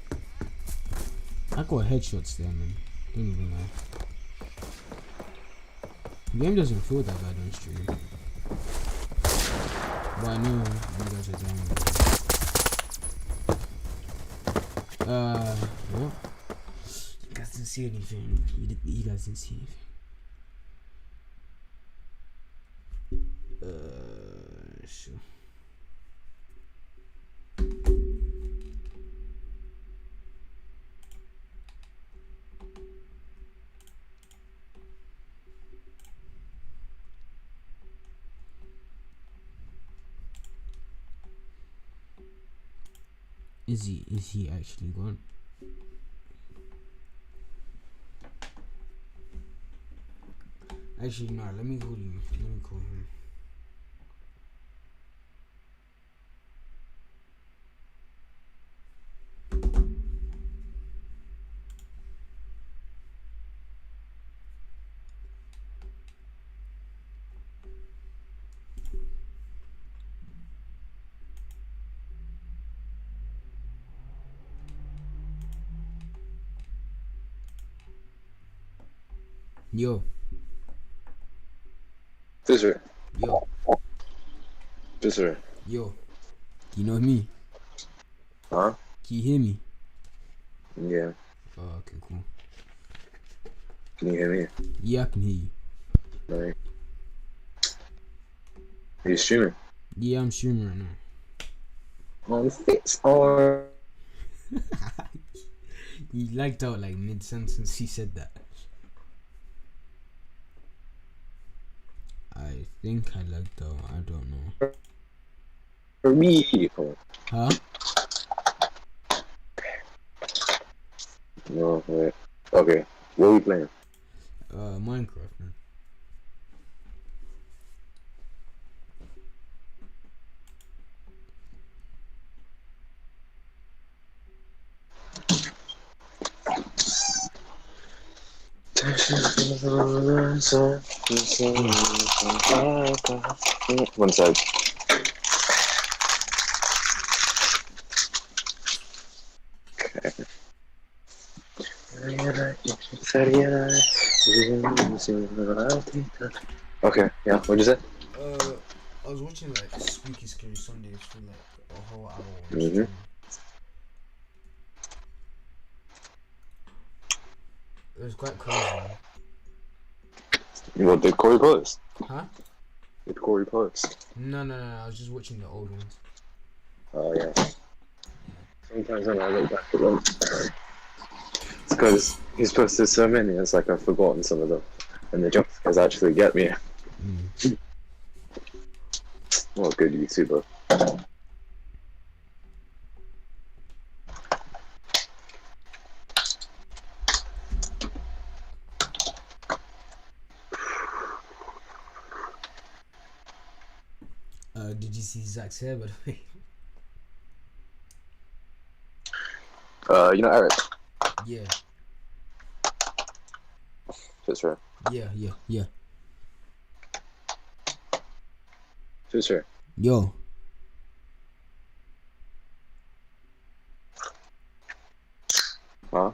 I got headshots there, man. Don't even lie. The game doesn't feel that bad on stream. But I know you guys are down. What? You guys didn't see anything. You guys didn't see anything. Sure. Is he actually gone? Actually, no, let me call him. Let me call him. Yo. Fisher. Yo. Fisher. Yo. Can you know me? Huh? Can you hear me? Yeah. Oh, okay, cool. Can you hear me? Yeah, I can hear you. Right. Are you streaming? Yeah, I'm streaming right now. On Fix or You liked out like mid-sentence he said that. I think I lagged out, I don't know. for me. Huh? No, wait. Okay. What are we playing? Minecraft, man. One sec. Okay, yeah, what'd you say? I was watching like Spooky Scary Sundays for like a whole hour. Mm-hmm. It was quite crazy. What did Cory post? Huh? Did Cory post? No. I was just watching the old ones. Oh yeah. Sometimes when I look back at them, it's because he's posted so many. It's like I've forgotten some of them, and the jump scares actually get me. What a good YouTuber. Did you see Zach's hair, by the way? You know Eric? Yeah. Just her. Yeah. Just her. Yo. Huh?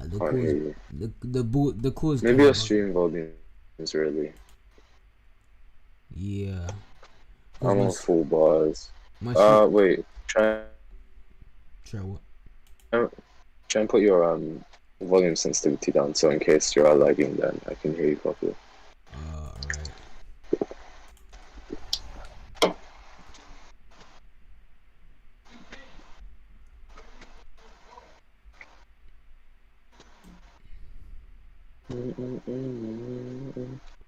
The cause. Maybe your stream volume is really. Yeah. I'm on full bars. Wait. Try what? Try and put your volume sensitivity down, so in case you are lagging, then I can hear you properly. Alright.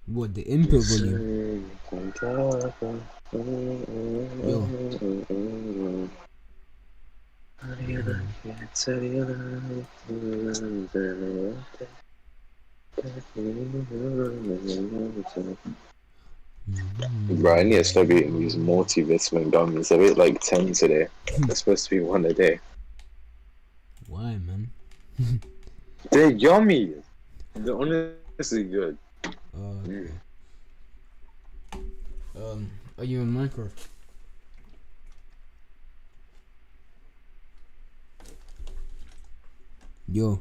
What, the input volume? Yo. Bro, I need to stop eating these multivitamin gummies. I ate like 10 today. They're supposed to be one a day. Why, man? They're yummy. They're honestly good. Okay. Are you in Minecraft? Yo.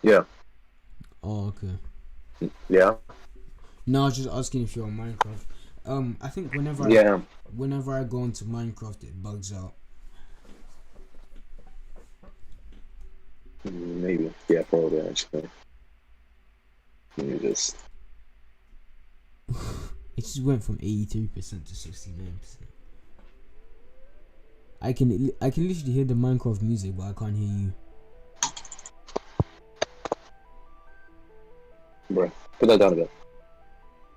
Yeah. Oh, okay. Yeah. No, I was just asking if you're on Minecraft. I think whenever I go into Minecraft, it bugs out. Maybe. Yeah, probably actually. Let me just. It just went from 83% to 69%. I can literally hear the Minecraft music, but I can't hear you. Bro, put that down a bit.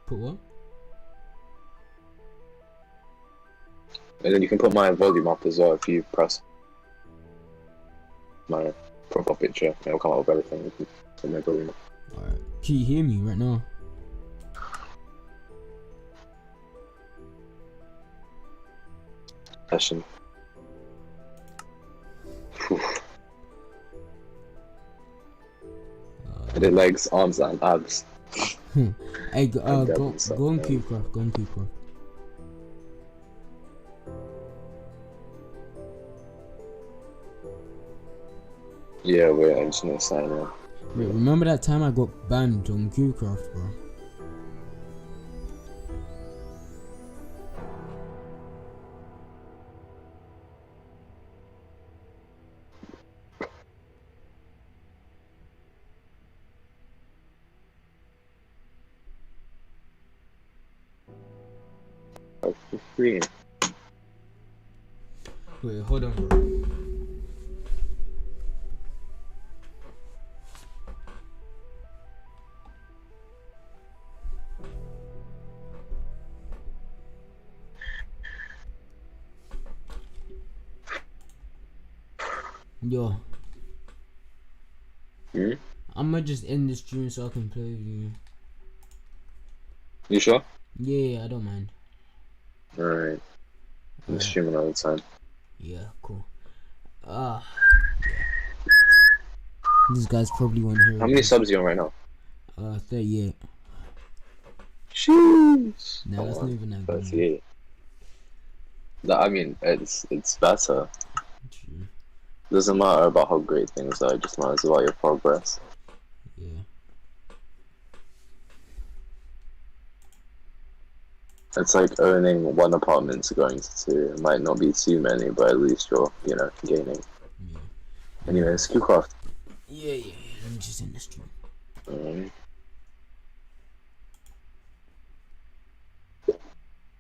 Put what? And then you can put my volume up as well if you press my profile picture. It'll come up with everything on my volume. Alright. Can you hear me right now? Session. I did legs, arms, and abs. Hey, go on Cubecraft. Go on Cubecraft. Yeah, wait, I'm just gonna sign in. Wait, remember that time I got banned on Cubecraft, bro? For free. Wait, hold on, bro. Yo. I'ma just end the stream so I can play with you. You sure? Yeah, I don't mind. Alright. I'm streaming all the time. Yeah, cool. These guys probably won't hear. How many subs are you on right now? 38. Jeez. Nah, that's not even that good. 38. I mean, it's better. True. Doesn't matter about how great things are, it just matters about your progress. Yeah. It's like owning one apartment to going to two. It might not be too many, but at least you're, you know, gaining. Yeah. Anyway, Skewcraft. Yeah. I'm just in the stream.